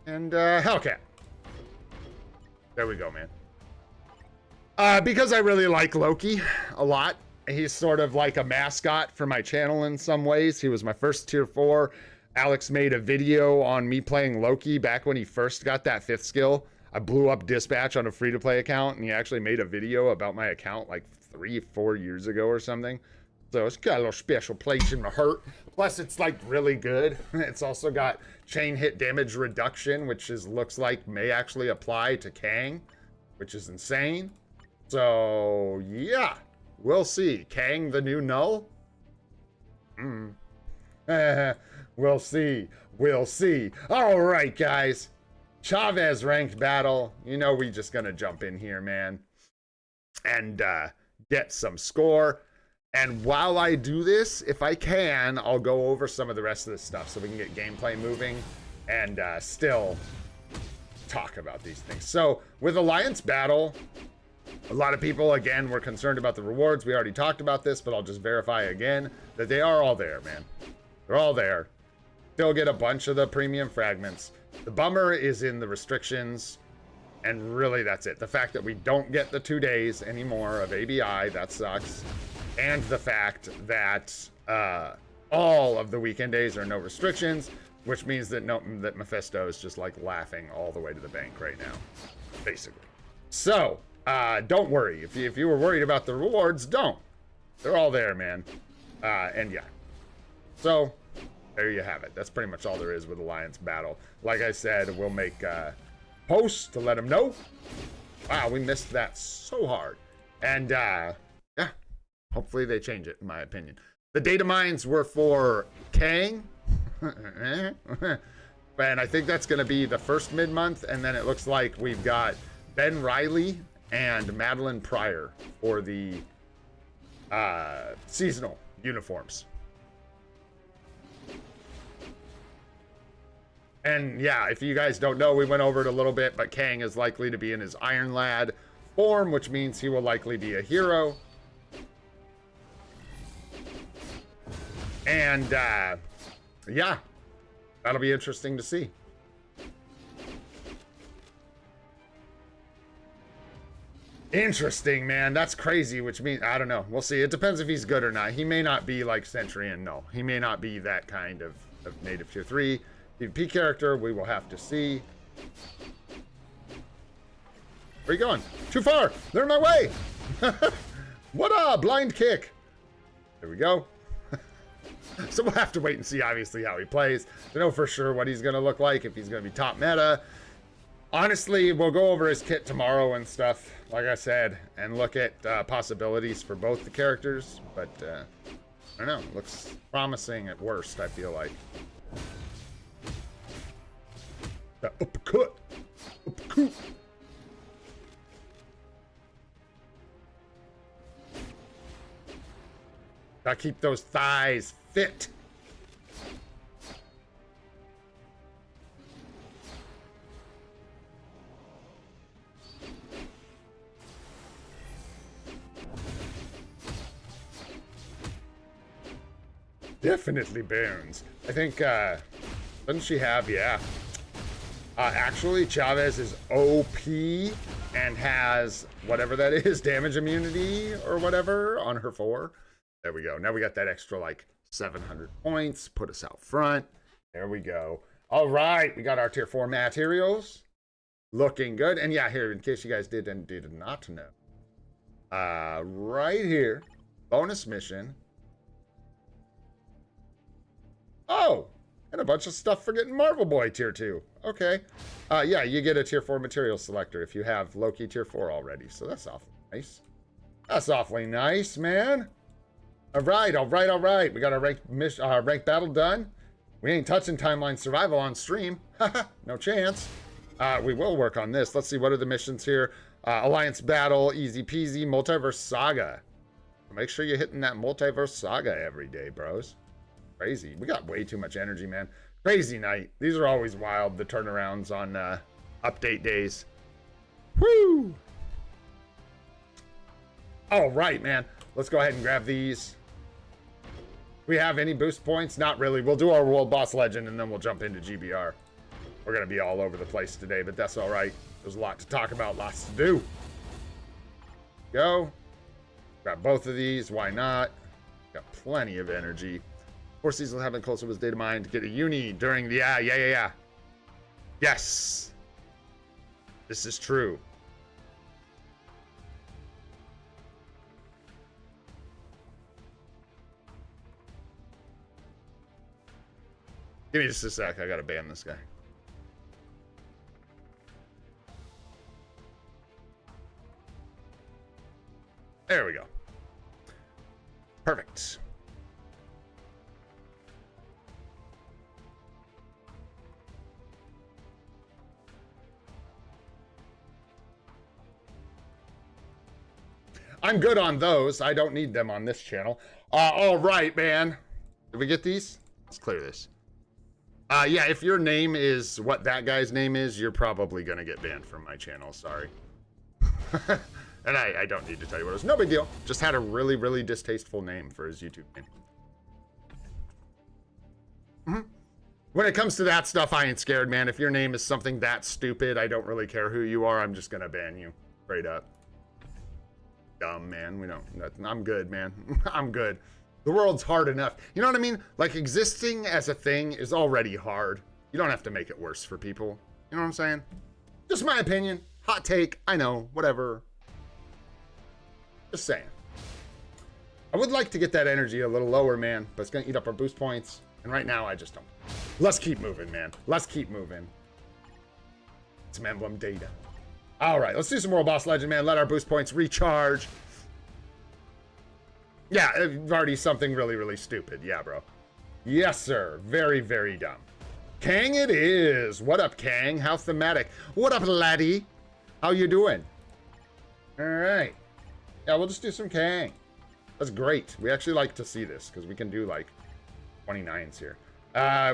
And Hellcat. There we go, man. Because I really like Loki a lot. He's sort of like a mascot for my channel in some ways. He was my first tier 4. Alex made a video on me playing Loki back when he first got that 5th skill. I blew up Dispatch on a free-to-play account, and he actually made a video about my account like 3-4 years ago or something. So it's got a little special place in my heart. Plus, it's like really good. It's also got chain hit damage reduction, which looks like may actually apply to Kang, which is insane. So yeah, we'll see. Kang the new null? We'll see. We'll see. All right, guys. Chavez ranked battle. You know we just gonna jump in here, man, and get some score. And while I do this, if I can, I'll go over some of the rest of this stuff so we can get gameplay moving and still talk about these things. So with Alliance Battle, a lot of people, again, were concerned about the rewards. We already talked about this, but I'll just verify again that they are all there, man. They're all there. Still get a bunch of the premium fragments. The bummer is in the restrictions, and really that's it. The fact that we don't get the 2 days anymore of ABI, that sucks. And the fact that all of the weekend days are no restrictions, which means that that Mephisto is just like laughing all the way to the bank right now, basically. So don't worry. If you were worried about the rewards, don't. They're all there, man. And yeah. So, there you have it. That's pretty much all there is with Alliance Battle. Like I said, we'll make posts to let them know. Wow, we missed that so hard. And, yeah, hopefully they change it, in my opinion. The data mines were for Kang. And I think that's going to be the first mid-month. And then it looks like we've got Ben Reilly and Madeline Pryor for the seasonal uniforms. And yeah, if you guys don't know, we went over it a little bit, but Kang is likely to be in his Iron Lad form, which means he will likely be a hero. And yeah, that'll be interesting to see. Interesting, man. That's crazy, which means, I don't know. We'll see. It depends if he's good or not. He may not be like Centurion, no. He may not be that kind of native tier 3 PvP character. We will have to see. Where are you going? Too far! They're in my way! What a blind kick! There we go. So we'll have to wait and see, obviously, how he plays to know for sure what he's going to look like, if he's going to be top meta. Honestly, we'll go over his kit tomorrow and stuff, like I said, and look at possibilities for both the characters. But, I don't know. Looks promising at worst, I feel like. The uppercut. Uppercut. Gotta keep those thighs fit. Definitely burns. I think, doesn't she have, yeah. Actually, Chavez is OP and has whatever that is, damage immunity or whatever on her 4. There we go. Now we got that extra, like, 700 points. Put us out front. There we go. All right. We got our tier 4 materials. Looking good. And yeah, here, in case you guys did not know. Right here. Bonus mission. Oh, and a bunch of stuff for getting Marvel Boy tier 2. Okay. Yeah, you get a tier 4 material selector if you have Loki tier 4 already. So that's awfully nice. That's awfully nice, man. All right, all right, all right. We got our ranked battle done. We ain't touching timeline survival on stream. No chance. We will work on this. Let's see, what are the missions here? Alliance battle, easy peasy, multiverse saga. Make sure you're hitting that multiverse saga every day, bros. Crazy. We got way too much energy, man. Crazy night. These are always wild, the turnarounds on update days. Woo! All right, man. Let's go ahead and grab these. We have any boost points? Not really. We'll do our World Boss Legend, and then we'll jump into GBR. We're going to be all over the place today, but that's all right. There's a lot to talk about, lots to do. Go. Grab both of these. Why not? Got plenty of energy. Four seasons having closer was data mined to get a uni during the... Yeah. Yes. This is true. Give me just a sec. I gotta ban this guy. There we go. Perfect. I'm good on those. I don't need them on this channel. All right, man. Did we get these? Let's clear this. Yeah, if your name is what that guy's name is, you're probably going to get banned from my channel. Sorry. And I don't need to tell you what it was. No big deal. Just had a really, really distasteful name for his YouTube name. When it comes to that stuff, I ain't scared, man. If your name is something that stupid, I don't really care who you are. I'm just going to ban you. Straight up. Dumb, man. We don't. I'm good, man. I'm good. The world's hard enough. You know what I mean? Like, existing as a thing is already hard. You don't have to make it worse for people. You know what I'm saying? Just my opinion. Hot take. I know. Whatever. Just saying. I would like to get that energy a little lower, man, but it's going to eat up our boost points. And right now, I just don't. Let's keep moving, man. Let's keep moving. Some emblem data. All right, let's do some World Boss Legend, man. Let our boost points recharge. Yeah, already something really, really stupid. Yeah, bro. Yes, sir. Very, very dumb. Kang it is. What up, Kang? How thematic? What up, laddie? How you doing? All right. Yeah, we'll just do some Kang. That's great. We actually like to see this because we can do like 29s here.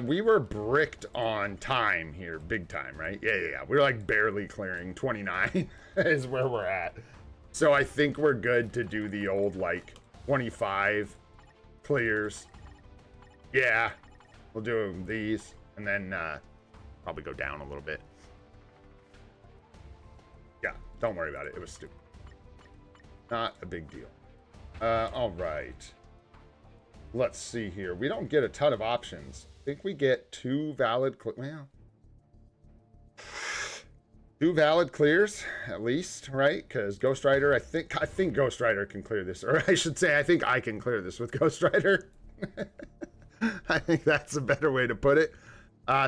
We were bricked on time here, big time, right? Yeah. We're like barely clearing 29 is where we're at. So I think we're good to do the old like 25 clears. Yeah, we'll do these and then probably go down a little bit. Yeah, don't worry about it. It was stupid. Not a big deal. All right. Let's see here. We don't get a ton of options. I think we get two valid two valid clears at least, right? Because Ghost Rider, I think Ghost Rider can clear this, or I should say, I think I can clear this with Ghost Rider. I think that's a better way to put it.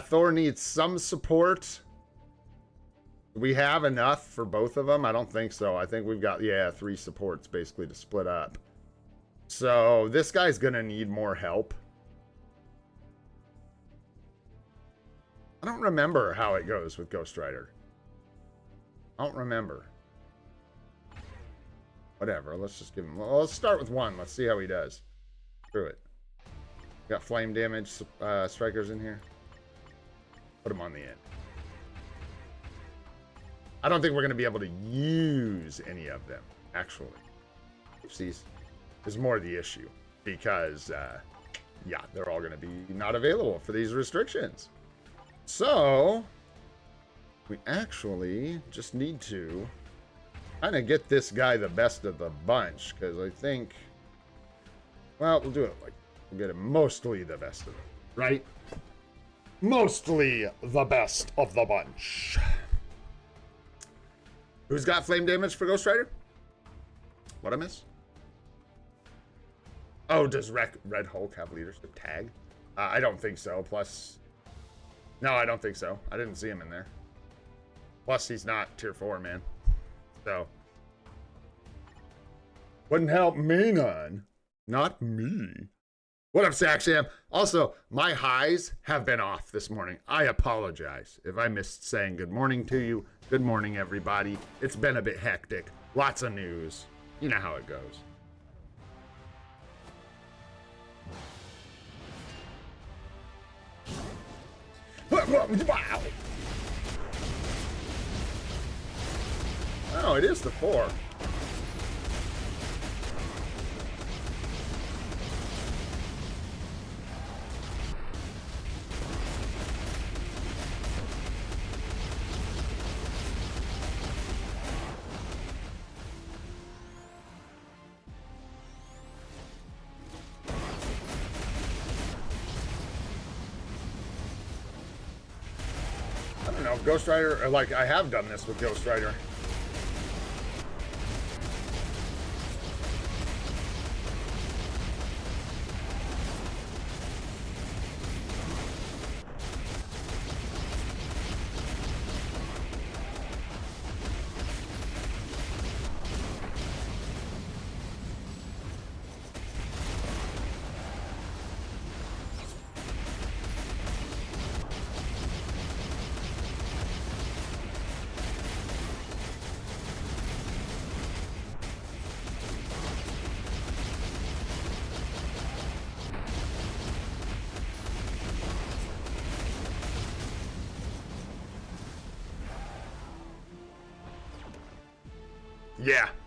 Thor needs some support. We have enough for both of them? I don't think so. I think we've got, yeah, 3 supports basically to split up. So this guy's gonna need more help. I don't remember how it goes with Ghost Rider. I don't remember. Whatever, let's just give him... Well, let's start with 1. Let's see how he does. Screw it. Got flame damage strikers in here. Put him on the end. I don't think we're going to be able to use any of them, actually. Oopsies. Is more the issue. Because, yeah, they're all going to be not available for these restrictions. So, we actually just need to kind of get this guy the best of the bunch. Because I think, well, we'll do it like, we'll get him mostly the best of them. Right? Mostly the best of the bunch. Who's got flame damage for Ghost Rider? What I miss? Oh, does Red Hulk have leadership tag? I don't think so. Plus, no, I don't think so. I didn't see him in there. Plus, he's not tier 4, man. So, wouldn't help me none. Not me. What up, Saxam? Also, my highs have been off this morning. I apologize if I missed saying good morning to you. Good morning, everybody. It's been a bit hectic. Lots of news. You know how it goes. Wow. Oh, it is the 4. Ghost Rider, like, I have done this with Ghost Rider.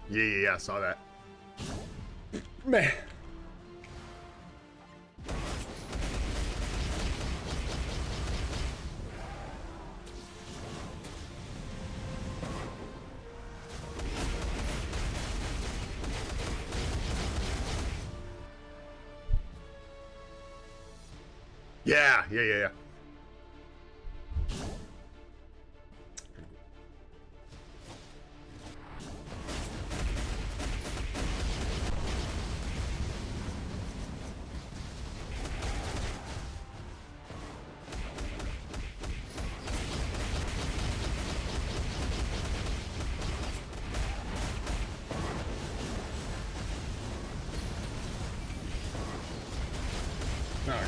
Yeah, I saw that. Man. Yeah.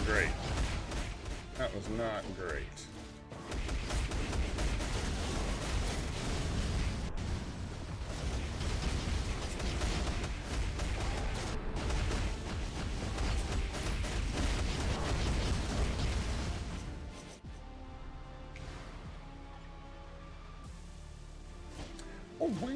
great. That was not great. Oh, wow.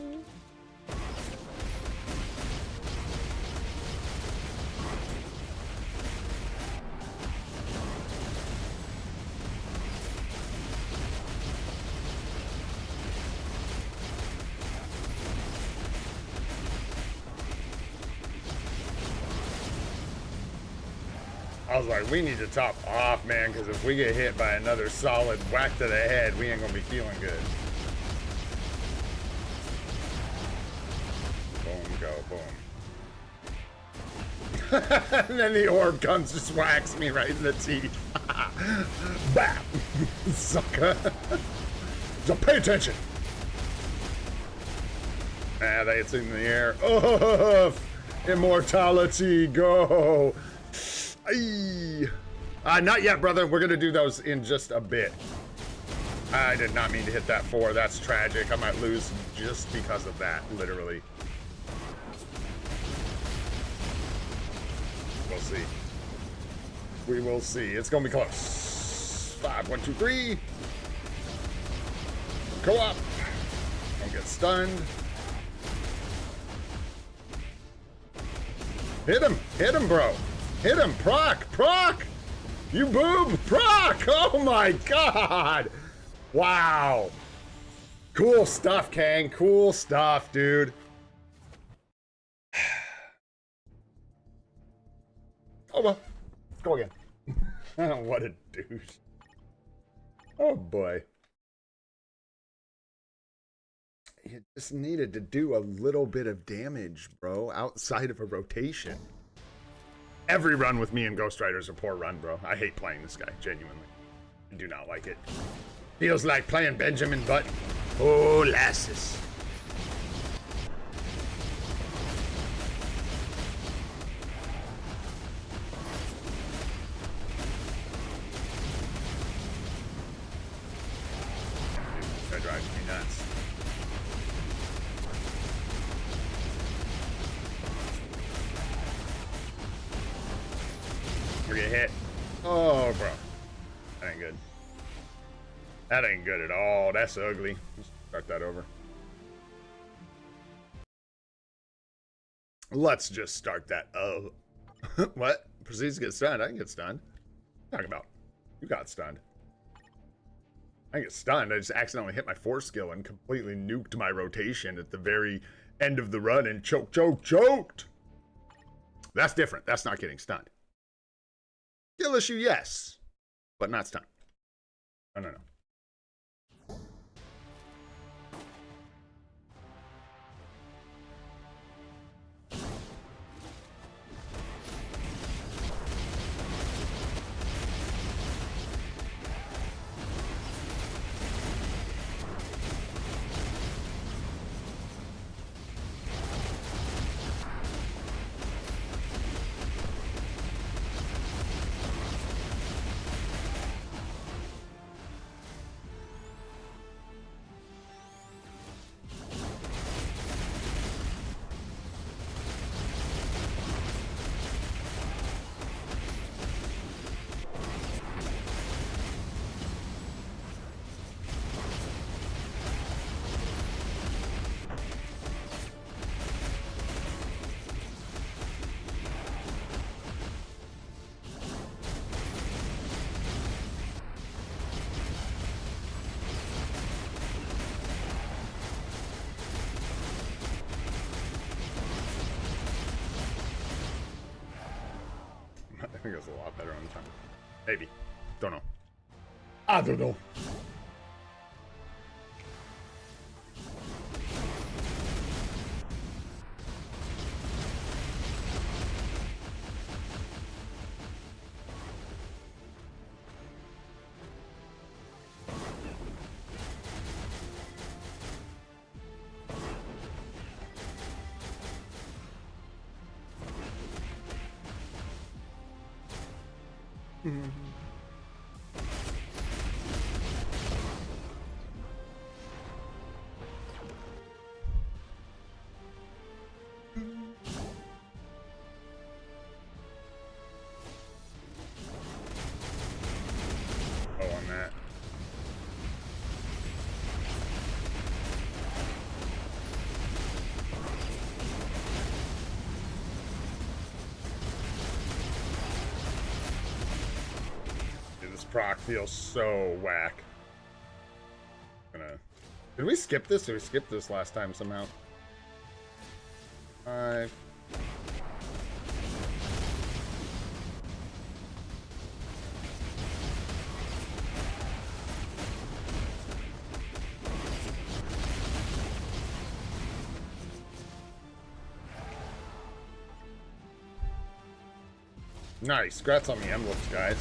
I was like, we need to top off, man, because if we get hit by another solid whack to the head, we ain't gonna be feeling good. Boom, go, boom. And then the orb comes, just whacks me right in the teeth. Bap! Sucker. So pay attention. Ah, that's in the air. Oh, immortality, go. Not yet, brother. We're gonna do those in just a bit. I did not mean to hit that 4. That's tragic. I might lose just because of that, literally. We'll see. We will see. It's gonna be close. 5, 1, 2, 3. Go up. Don't get stunned. Hit him. Hit him, bro. Hit him, proc, proc! You boob, proc! Oh my god! Wow. Cool stuff, Kang. Cool stuff, dude. Oh well. Go again. What a douche. Oh boy. You just needed to do a little bit of damage, bro, outside of a rotation. Every run with me and Ghost Rider is a poor run, bro. I hate playing this guy, genuinely. I do not like it. Feels like playing Benjamin Button. Oh, lasses. That drives me nuts. Get hit. Oh, bro. That ain't good. That ain't good at all. That's ugly. Let's start that over. Let's just start that. Oh. What? Proceeds to get stunned. I can get stunned. What are you talking about? You got stunned. I get stunned. I just accidentally hit my force skill and completely nuked my rotation at the very end of the run and choked. That's different. That's not getting stunned. Skill issue, yes, but not stun. No. I think it was a lot better on time. Maybe. Don't know. I don't know. Oh, on that. Dude, this proc feels so whack. Did we skip this? Did we skip this last time somehow? 5. Nice. Congrats on the emblems, guys.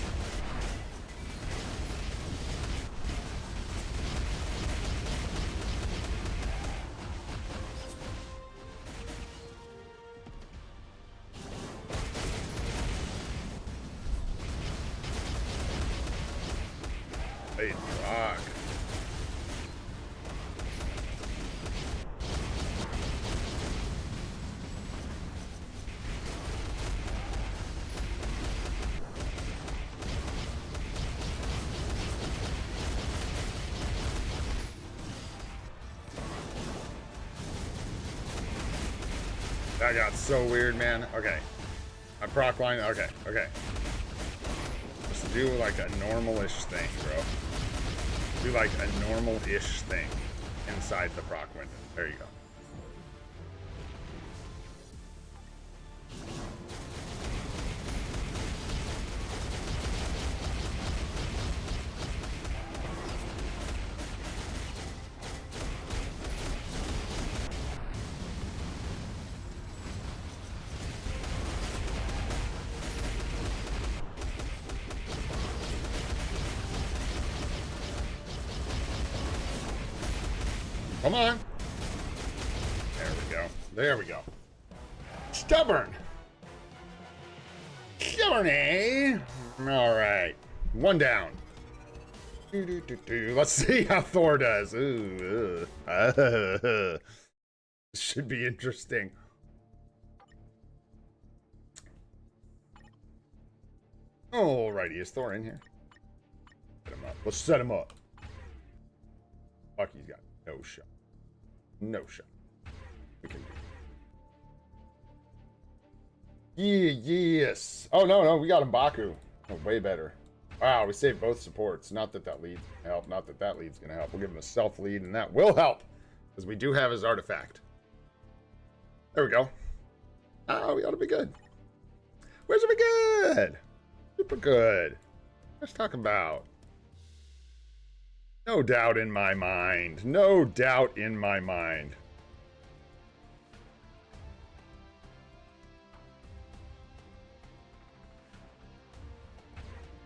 Hey, rock. That got so weird, man. Okay. My proc line. Okay, okay. Just do like a normal-ish thing, bro. Do like a normal-ish thing inside the proc window. There you go. Come on. There we go. There we go. Stubborn. Stubborn, eh? All right. One down. Let's see how Thor does. Ooh, should be interesting. Alrighty, is Thor in here? Set him up. Let's set him up. Bucky's got no shot. No shot. We can do. Yes. Oh, no, we got M'Baku. Oh, way better. Wow, we saved both supports. Not that that lead's gonna help. Not that that lead's gonna help. We'll give him a self lead, and that will help. Because we do have his artifact. There we go. Oh, we ought to be good. Where's it be good? Super good. Let's talk about. No doubt in my mind. No doubt in my mind.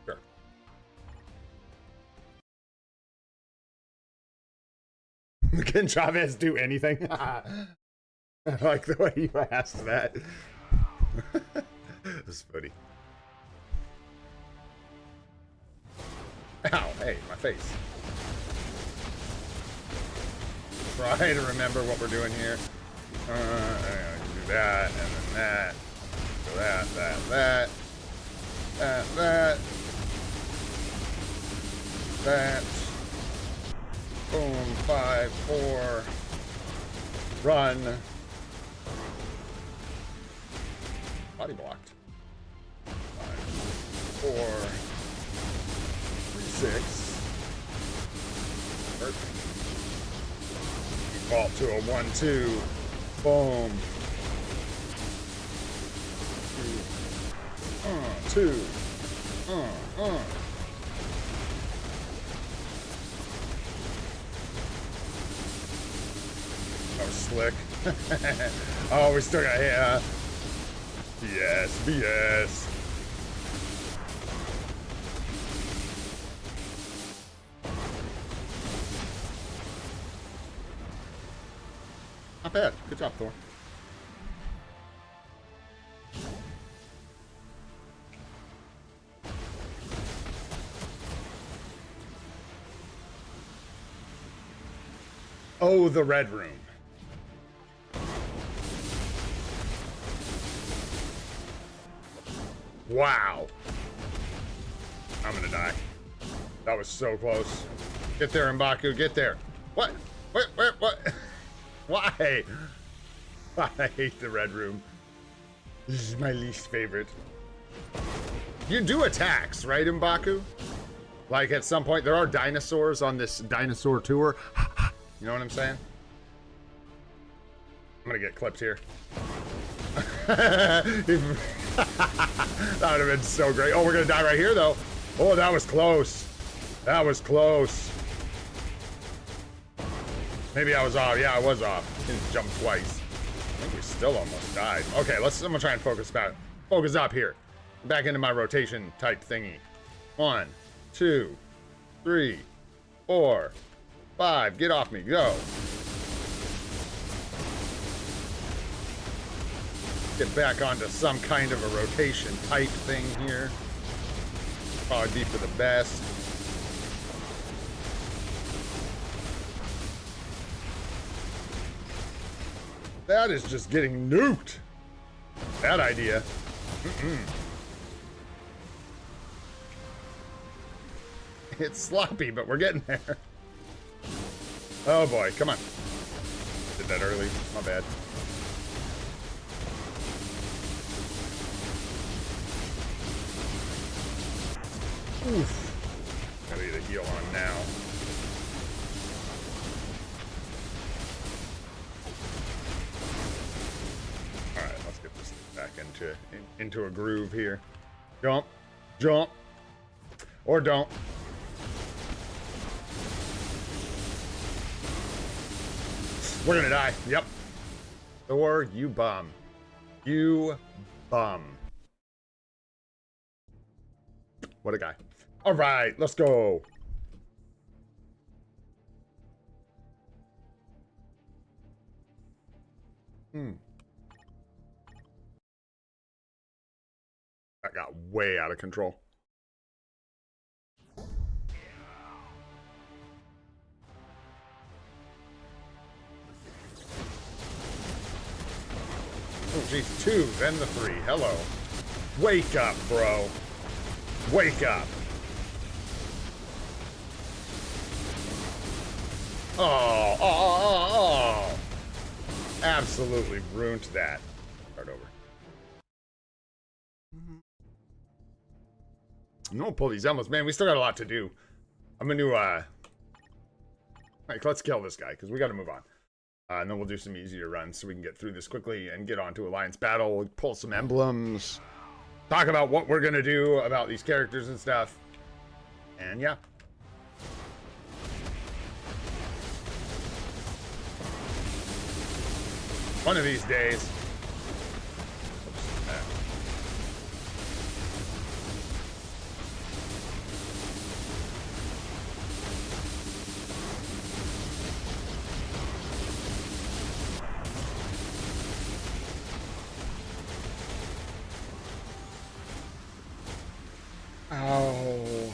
Sure. Can Chavez do anything? I like the way you asked that. That's funny. Ow, hey, my face. Try to remember what we're doing here. Do that, and then that. So that. That. Boom, 5, 4. Run. Body blocked. 5, 4. 3, 6. Perfect. Default to a 1-2. Boom. 2. Oh, slick. Oh, we still got here. BS. Not bad. Good job, Thor. Oh, the red room. Wow. I'm gonna die. That was so close. Get there, M'Baku, get there. What? What? Why? I hate the red room. This is my least favorite. You do attacks, right, M'Baku? Like, at some point, there are dinosaurs on this dinosaur tour. You know what I'm saying? I'm gonna get clipped here. That would have been so great. Oh, we're gonna die right here, though. Oh, that was close. That was close. Maybe I was off. Yeah, I was off. Didn't jump twice. I think we still almost died. Okay, I'm gonna try and focus up here. Back into my rotation type thingy. 1, 2, 3, 4, 5. Get off me. Go. Get back onto some kind of a rotation type thing here. Probably be for the best. That is just getting nuked. Bad idea. It's sloppy, but we're getting there. Oh boy, come on. Did that early. My bad. Oof. Gotta get a heal on now. Alright, let's get this back into a groove here. Jump. Jump. Or don't. We're gonna die. Yep. Thor, you bum. You bum. What a guy. All right, let's go. That got way out of control. Oh, geez, 2, then the 3. Hello. Wake up, bro. Wake up. Oh. Absolutely ruined that. Start over. I'm gonna pull these emblems. Man, we still got a lot to do. I'm gonna, like, let's kill this guy, because we gotta move on. And then we'll do some easier runs so we can get through this quickly and get on to Alliance Battle, pull some emblems, talk about what we're gonna do about these characters and stuff. And yeah. One of these days. Oh.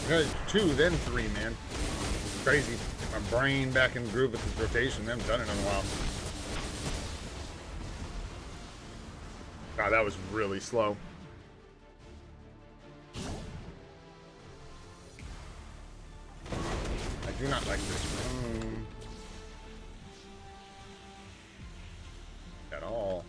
Good. 2, then 3, man. Crazy. Get my brain back in groove with this rotation. I haven't done it in a while. God, that was really slow. I do not like this room at all.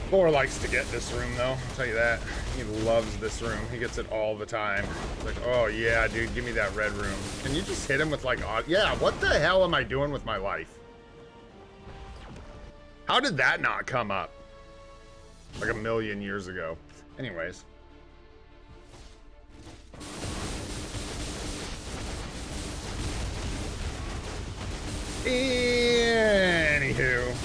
Thor likes to get this room, though. I'll tell you that. He loves this room. He gets it all the time. Like, oh yeah, dude, give me that red room. Can you just hit him with like, yeah, what the hell am I doing with my life? How did that not come up? like a million years ago. Anyways. Anywho.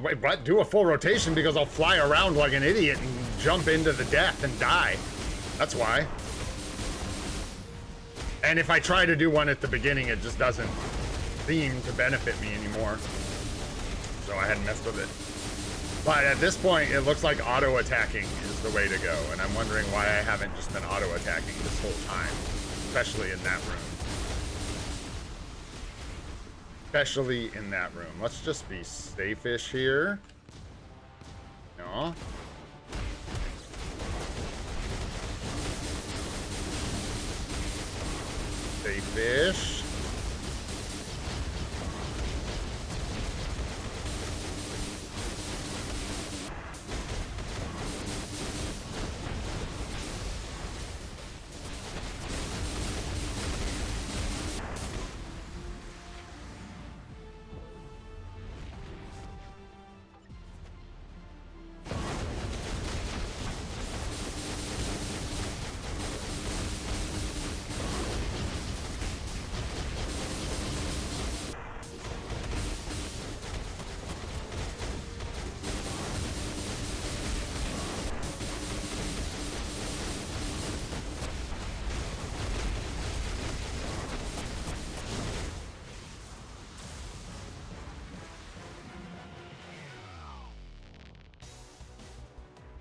Wait, what? Do a full rotation because I'll fly around like an idiot and jump into the death and die. That's why. And if I try to do one at the beginning, it just doesn't seem to benefit me anymore. So I hadn't messed with it. But at this point, it looks like auto-attacking is the way to go. And I'm wondering why I haven't just been auto-attacking this whole time. Especially in that room. Especially in that room. Let's just be safe-ish here. No. Safe-ish.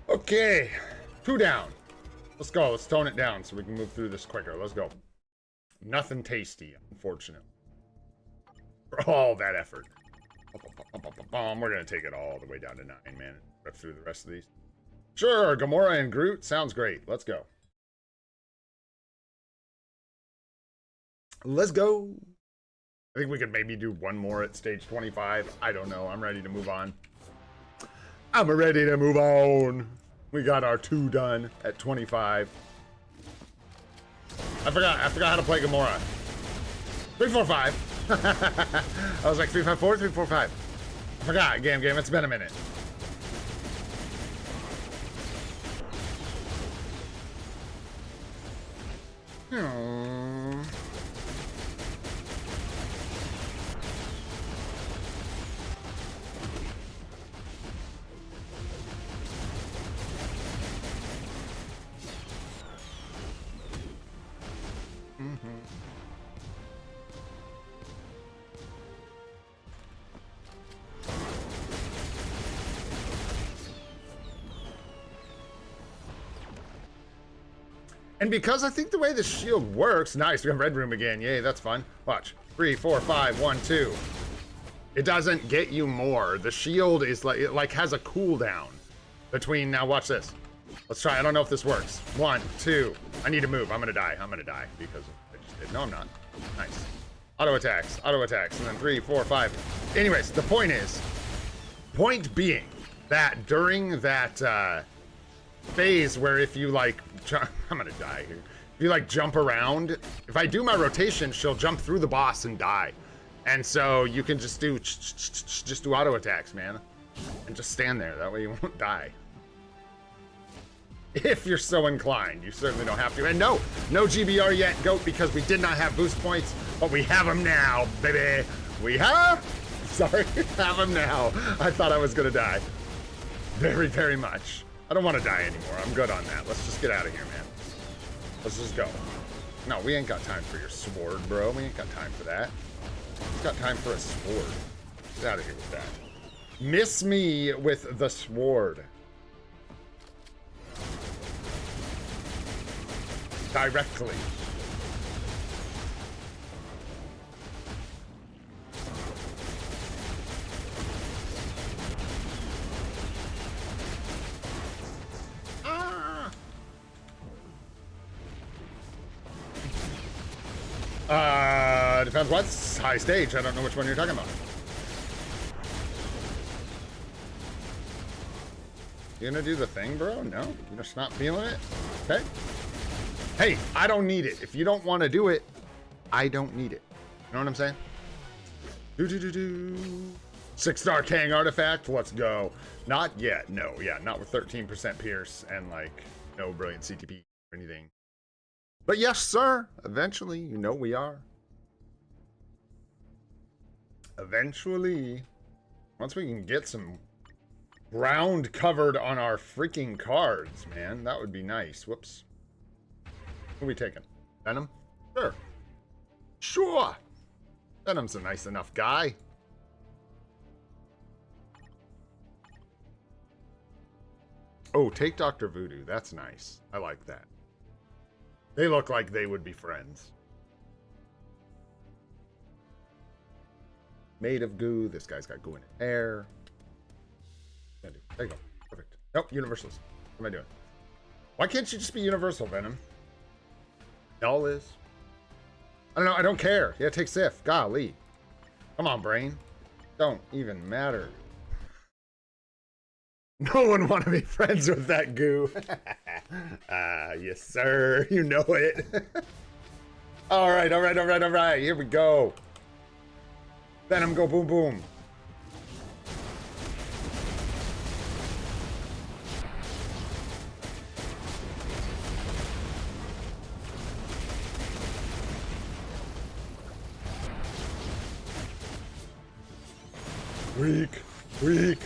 Okay, 2 down. Let's go. Let's tone it down so we can move through this quicker. Let's go. Nothing tasty, unfortunately. For all that effort. We're going to take it all the way down to 9, man. Rip through the rest of these. Sure, Gamora and Groot. Sounds great. Let's go. Let's go. I think we could maybe do one more at stage 25. I don't know. I'm ready to move on. I'm ready to move on. We got our 2 done at 25. I forgot how to play Gamora. 3, 4, 5. I was like 3, 5, 4, 3, 4, 5. I forgot. Game. It's been a minute. And because I think the way the shield works, nice, we have red room again. Yay, that's fun. Watch. 3, 4, 5, 1, 2. It doesn't get you more. The shield is like, it like has a cooldown between, now watch this. Let's try, I don't know if this works. 1, 2. I need to move. I'm gonna die because I just did. No, I'm not. Nice. Auto attacks, and then 3, 4, 5. Anyways, the point being that during that phase where if you like, I'm gonna die here. If you like jump around, if I do my rotation, she'll jump through the boss and die. And so you can just do auto attacks, man. And just stand there, that way you won't die. If you're so inclined, you certainly don't have to. And no GBR yet, GOAT, because we did not have boost points, but we have them now, baby. We have, sorry, have them now. I thought I was gonna die. Very, very much. I don't want to die anymore. I'm good on that. Let's just get out of here, man. Let's just go. No, we ain't got time for your sword, bro. We ain't got time for that. We've got time for a sword. Get out of here with that. Miss me with the sword. Directly. Depends what's high stage. I don't know which one you're talking about. You gonna do the thing, bro? No? You're just not feeling it? Okay. Hey, I don't need it. If you don't want to do it, I don't need it. You know what I'm saying? 6-star Kang artifact. Let's go. Not yet. No. Yeah, not with 13% pierce and like no brilliant CTP or anything. But yes, sir. Eventually, you know we are. Eventually, once we can get some ground covered on our freaking cards, man, that would be nice. Whoops. Who are we taking? Venom? Sure. Sure. Venom's a nice enough guy. Oh, take Dr. Voodoo. That's nice. I like that. They look like they would be friends. Made of goo. This guy's got goo in his hair. There you go. Perfect. Nope, universals. What am I doing? Why can't you just be universal, Venom? Y'all is. I don't know. I don't care. Yeah, take Sif. Golly. Come on, brain. Don't even matter. No one want to be friends with that goo. Yes, sir. You know it. All right, all right, all right, all right. Here we go. Venom, go boom, boom. Weak, weak.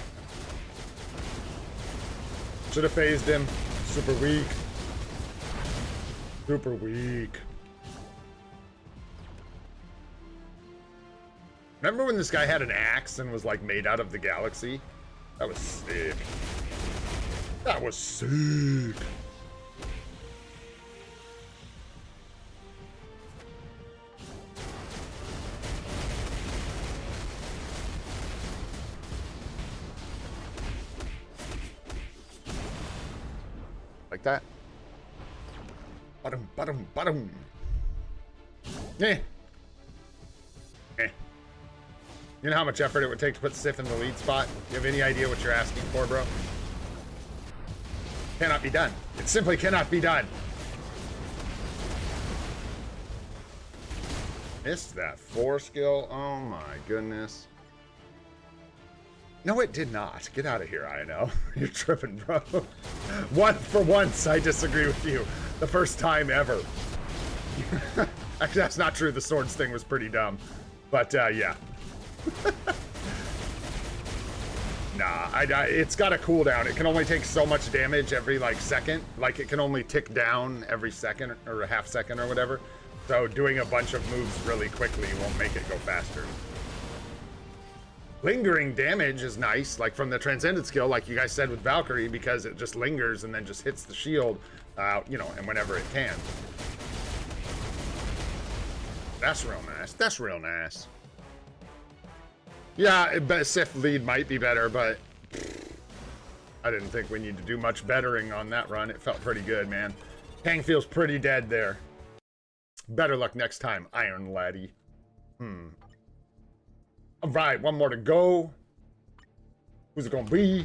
Should have phased him. Super weak. Super weak. Remember when this guy had an axe and was like made out of the galaxy? That was sick. That was sick. Like that. Bottom, bottom, bottom. Eh. Eh. You know how much effort it would take to put Sif in the lead spot? You have any idea what you're asking for, bro? Cannot be done. It simply cannot be done. Missed that 4 skill. Oh my goodness. No, it did not. Get out of here, I know. You're tripping, bro. For once, I disagree with you. The first time ever. Actually, that's not true. The swords thing was pretty dumb. But, yeah. Nah, it's got a cooldown. It can only take so much damage every, like, second. Like, it can only tick down every second or a half second or whatever. So doing a bunch of moves really quickly won't make it go faster. Lingering damage is nice, like from the Transcendent skill, like you guys said with Valkyrie, because it just lingers and then just hits the shield, you know, and whenever it can. That's real nice. That's real nice. Yeah, Sif lead might be better, but I didn't think we need to do much bettering on that run. It felt pretty good, man. Kang feels pretty dead there. Better luck next time, Iron Laddie. All right, one more to go. Who's it gonna be?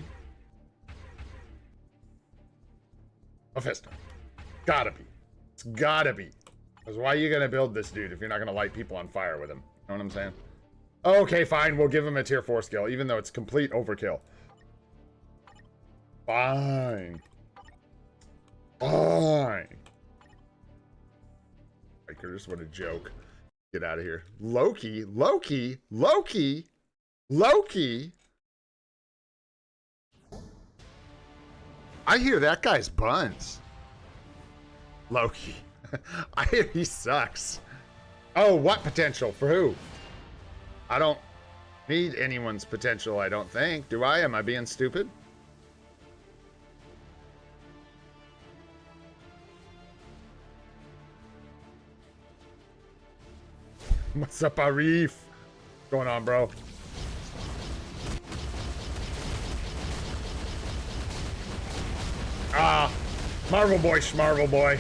Mephisto. Gotta be. It's gotta be. Because why are you gonna build this dude if you're not gonna light people on fire with him? You know what I'm saying? Okay, fine. We'll give him a tier 4 skill, even though it's complete overkill. Fine. Fine. Bikers, what a joke. Get out of here. Loki, Loki, Loki, Loki. I hear that guy's buns. Loki. I hear he sucks. Oh, what potential? For who? I don't need anyone's potential, I don't think. Do I? Am I being stupid? What's up, Arif? What's going on, bro? Ah, Marvel boy, Schmarvel boy.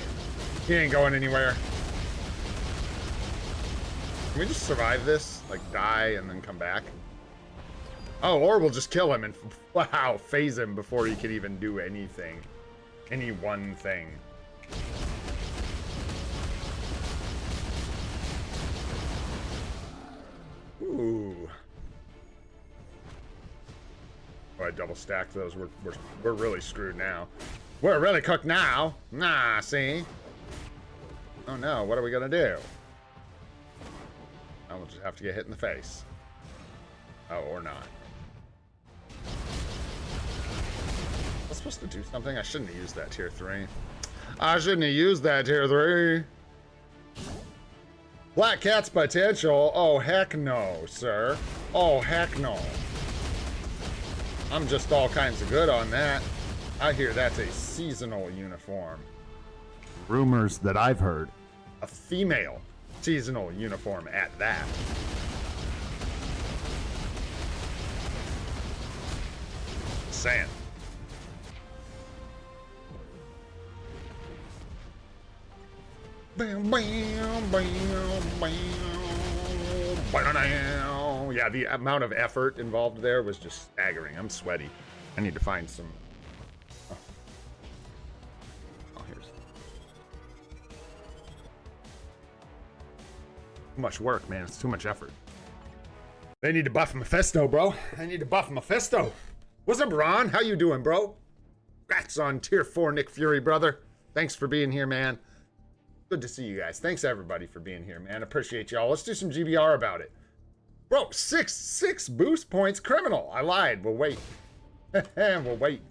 He ain't going anywhere. Can we just survive this? Like, die and then come back? Oh, or we'll just kill him and, wow, phase him before he can even do anything. Any one thing. Ooh. Oh, I double stacked those. We're really screwed now. We're really cooked now. Nah, see? Oh no, what are we gonna do? Oh, we'll just have to get hit in the face. Oh, or not. I was supposed to do something? I shouldn't have used that tier 3. I shouldn't have used that tier 3. Black Cat's potential? Oh, heck no, sir. Oh, heck no. I'm just all kinds of good on that. I hear that's a seasonal uniform. Rumors that I've heard. A female seasonal uniform at that. Saying. Bam, bam, bam, bam. Yeah, the amount of effort involved there was just staggering. I'm sweaty. I need to find some. Oh, here's. Too much work, man. It's too much effort. They need to buff Mephisto, bro. I need to buff Mephisto. What's up, Ron? How you doing, bro? Congrats on tier 4, Nick Fury, brother. Thanks for being here, man. Good to see you guys. Thanks, everybody, for being here, man. Appreciate y'all. Let's do some GBR about it. Bro, six boost points. Criminal. I lied. We'll wait. We'll wait.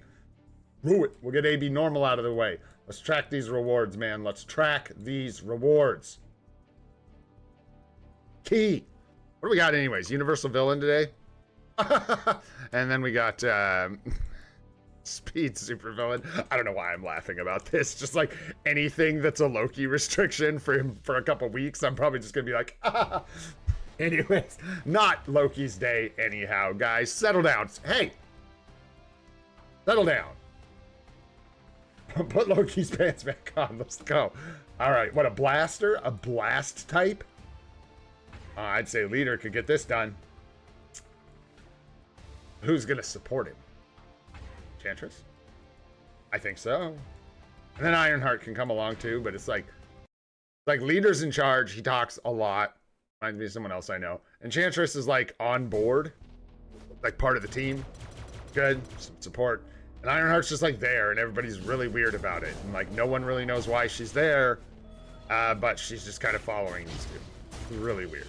Rue it. We'll get AB normal out of the way. Let's track these rewards, man. Let's track these rewards. Key. What do we got anyways? Universal Villain today? And then we got Speed Supervillain. I don't know why I'm laughing about this. Just like anything that's a Loki restriction for him for a couple weeks, I'm probably just gonna be like, ah. Anyways, not Loki's day anyhow, guys. Settle down. Hey, settle down. Put Loki's pants back on. Let's go. All right, what, a blaster? A blast type? I'd say leader could get this done. Who's gonna support him? Enchantress? I think so. And then Ironheart can come along too, but it's like leader's in charge. He talks a lot. Reminds me of someone else I know. Enchantress is like on board, like part of the team. Good, some support. And Ironheart's just like there, and everybody's really weird about it. And like no one really knows why she's there, but she's just kind of following these two. Really weird.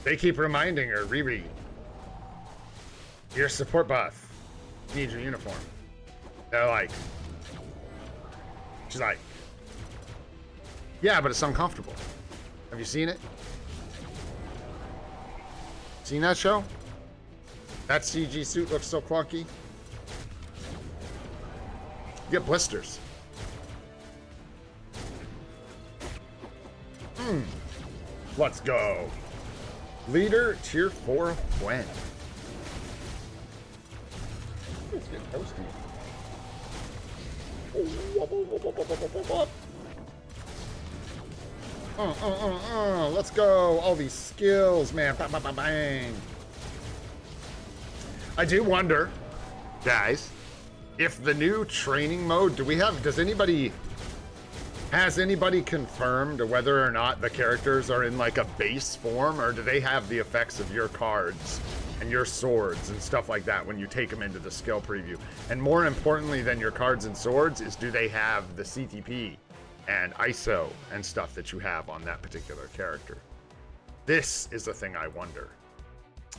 They keep reminding her, Riri, your support buff. You need your uniform. They're like, she's like, yeah, but it's uncomfortable. Have you seen it? Seen that show? That CG suit looks so clunky. You get blisters. Let's go. Leader tier 4 when? Let's get toasty. Let's go. All these skills, man. Bang, bang, bang, bang. I do wonder, guys, if the new training mode, has anybody confirmed whether or not the characters are in like a base form, or do they have the effects of your cards and your swords and stuff like that when you take them into the skill preview? And more importantly than your cards and swords is, do they have the CTP and ISO and stuff that you have on that particular character? This is the thing I wonder.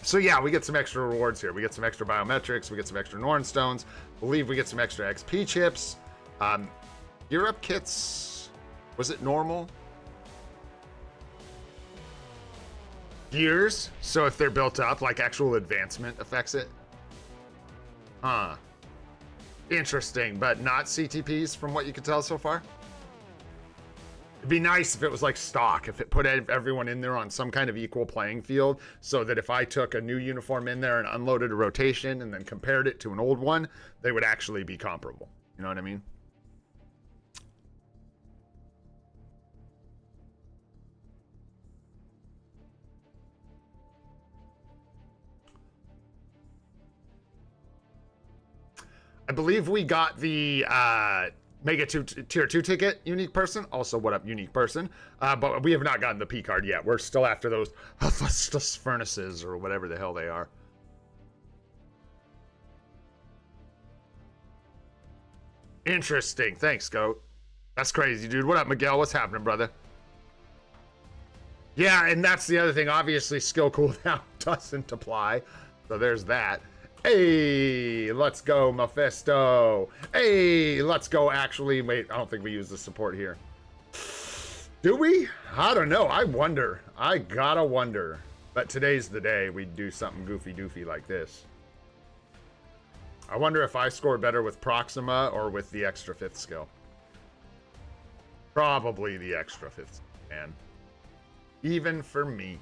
So yeah, we get some extra rewards here. We get some extra biometrics. We get some extra Norn stones. I believe we get some extra XP chips. Gear up kits. Was it normal? Gears. So if they're built up, like actual advancement affects it. Huh. Interesting, but not CTPs from what you can tell so far. It'd be nice if it was like stock, if it put everyone in there on some kind of equal playing field, so that if I took a new uniform in there and unloaded a rotation and then compared it to an old one, they would actually be comparable. You know what I mean? I believe we got the Mega 2 Tier 2 ticket, unique person. Also, what up, unique person? But we have not gotten the P card yet. We're still after those Hephaestus furnaces or whatever the hell they are. Interesting. Thanks, Goat. That's crazy, dude. What up, Miguel? What's happening, brother? Yeah, and that's the other thing. Obviously, skill cooldown doesn't apply. So there's that. Hey, let's go, Mephisto. Hey, let's go. Actually, wait, I don't think we use the support here. Do we? I don't know. I wonder. I gotta wonder. But today's the day we do something goofy doofy like this. I wonder if I score better with Proxima or with the extra 5th skill. Probably the extra 5th, man. Even for me.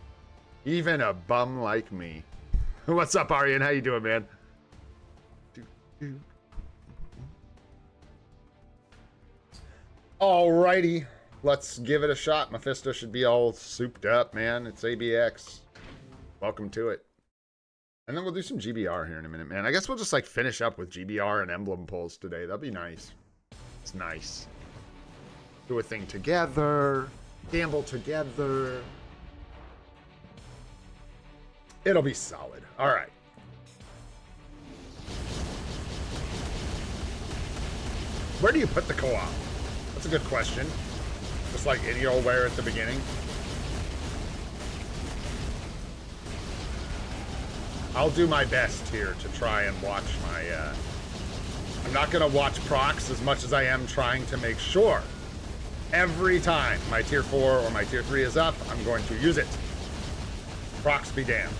Even a bum like me. What's up, Aryan? How you doing, man? Alrighty. Let's give it a shot. Mephisto should be all souped up, man. It's ABX. Welcome to it. And then we'll do some GBR here in a minute, man. I guess we'll just like finish up with GBR and emblem pulls today. That'd be nice. It's nice. Do a thing together. Gamble together. It'll be solid. All right. Where do you put the co-op? That's a good question. Just like any old where at the beginning. I'll do my best here to try and watch my, I'm not going to watch procs as much as I am trying to make sure every time my tier 4 or my tier 3 is up, I'm going to use it. Procs be damned.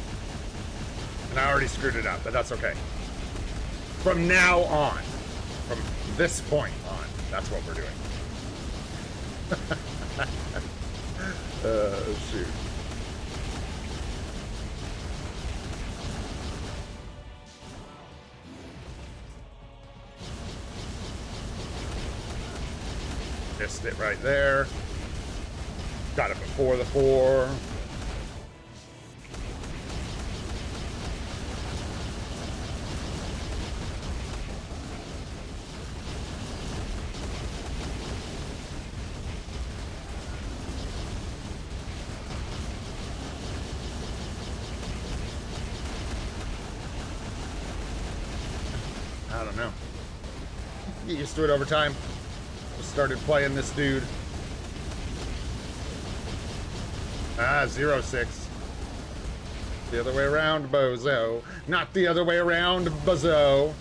And I already screwed it up, but that's okay. From now on, from this point on, that's what we're doing. Shoot. Missed it right there. Got it before the 4. I don't know. Get used to it over time. Just started playing this dude. 0-6. The other way around, bozo. Not the other way around, bozo.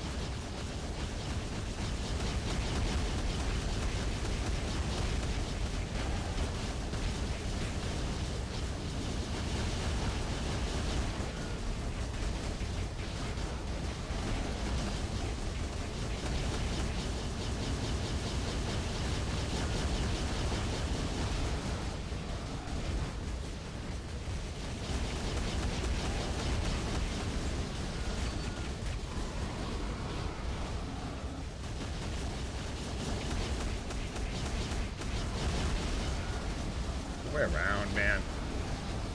Around, man.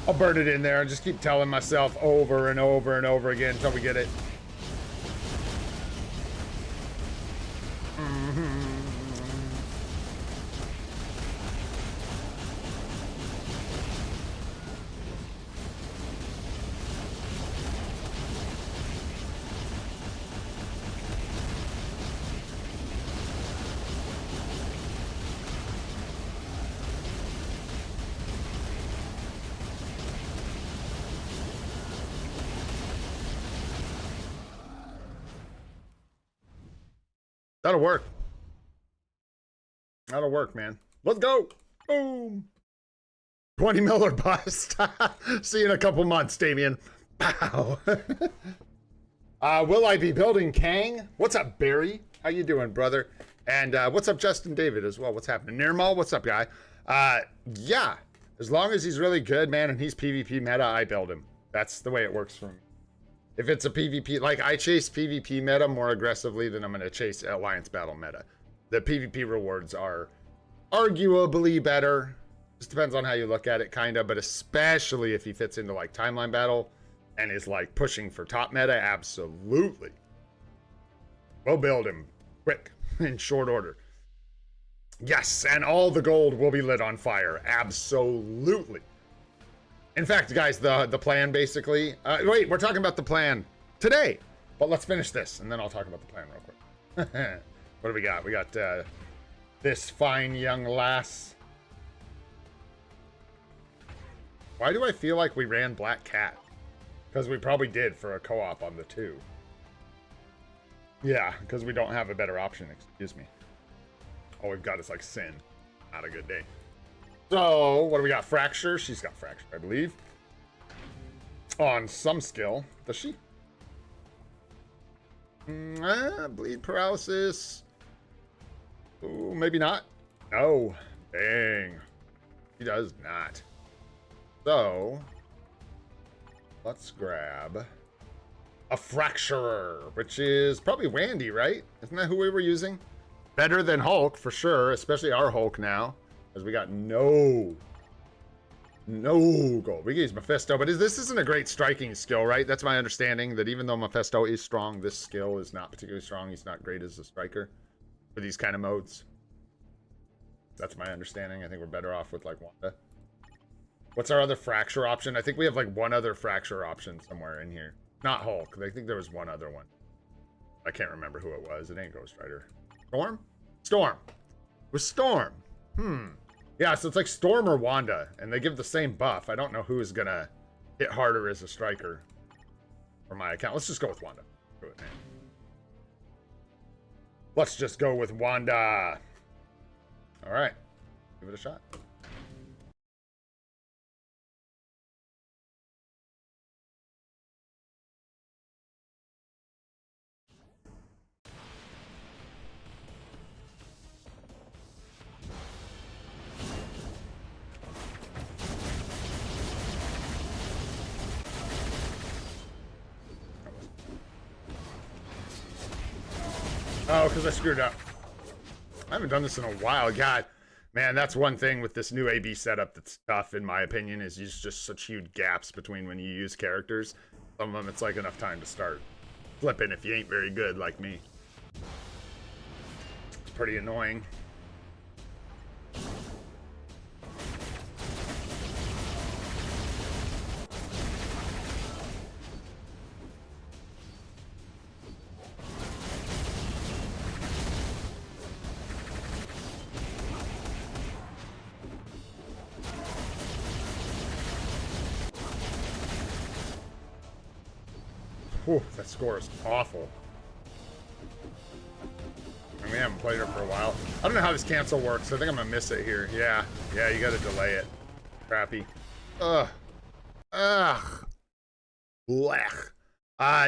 I'll burn it in there and just keep telling myself over and over and over again until we get it. That'll work. That'll work, man. Let's go. Boom. 20 mil or bust. See you in a couple months, Damien. Pow. Will I be building Kang? What's up, Barry? How you doing, brother? And what's up, Justin David, as well? What's happening? Nirmal, what's up, guy? Yeah. As long as he's really good, man, and he's PvP meta, I build him. That's the way it works for me. If it's a PvP, like I chase PvP meta more aggressively than I'm going to chase Alliance Battle meta. The PvP rewards are arguably better. Just depends on how you look at it, kind of. But especially if he fits into like Timeline Battle and is like pushing for top meta, absolutely. We'll build him quick, in short order. Yes, and all the gold will be lit on fire. Absolutely. In fact, guys, the plan basically... wait, we're talking about the plan today. But let's finish this, and then I'll talk about the plan real quick. What do we got? We got this fine young lass. Why do I feel like we ran Black Cat? Because we probably did for a co-op on the 2. Yeah, because we don't have a better option, excuse me. All we've got is like Sin. Not a good day. So, what do we got? Fracture? She's got Fracture, I believe. On some skill. Does she? Bleed Paralysis. Ooh, maybe not. No. Dang. She does not. So, let's grab a Fracturer, which is probably Wandy, right? Isn't that who we were using? Better than Hulk, for sure, especially our Hulk now, because we got no gold. We can use Mephisto, but this isn't a great striking skill, right? That's my understanding, that even though Mephisto is strong, this skill is not particularly strong. He's not great as a striker for these kind of modes. That's my understanding. I think we're better off with, like, Wanda. What's our other Fracture option? I think we have, like, one other Fracture option somewhere in here. Not Hulk. I think there was one other one. I can't remember who it was. It ain't Ghost Rider. Storm? Storm. It was Storm. Yeah, so it's like Storm or Wanda, and they give the same buff. I don't know who is gonna hit harder as a striker for my account. Let's just go with Wanda. Let's just go with Wanda. All right. Give it a shot. Oh, because I screwed up. I haven't done this in a while. God, man, that's one thing with this new AB setup that's tough, in my opinion, is just such huge gaps between when you use characters. Some of them, it's like enough time to start flipping if you ain't very good like me. It's pretty annoying. Whew, that score is awful. And we haven't played her for a while. I don't know how this cancel works. I think I'm gonna miss it here. Yeah, you gotta delay it. Crappy. Ugh. Blech.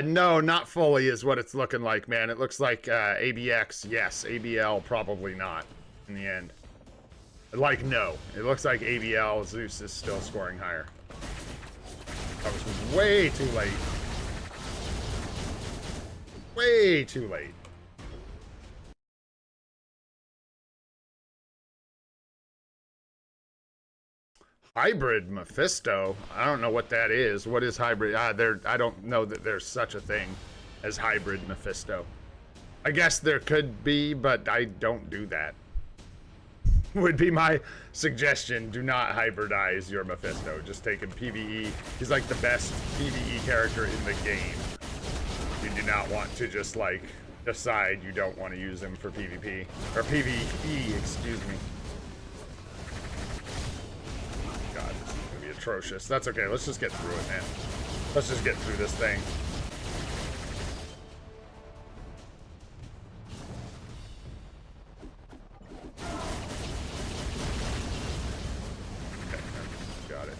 No, not fully is what it's looking like, man. It looks like ABX, yes. ABL, probably not in the end. Like, no. It looks like ABL, Zeus is still scoring higher. That was way too late. Way too late. Hybrid Mephisto? I don't know what that is. What is hybrid? I don't know that there's such a thing as hybrid Mephisto. I guess there could be, but I don't do that. Would be my suggestion. Do not hybridize your Mephisto. Just take him PvE. He's like the best PvE character in the game. You do not want to just, like, decide you don't want to use him for PvP. Or PvE, excuse me. God, this is going to be atrocious. That's okay. Let's just get through it, man. Let's just get through this thing. Okay, got it.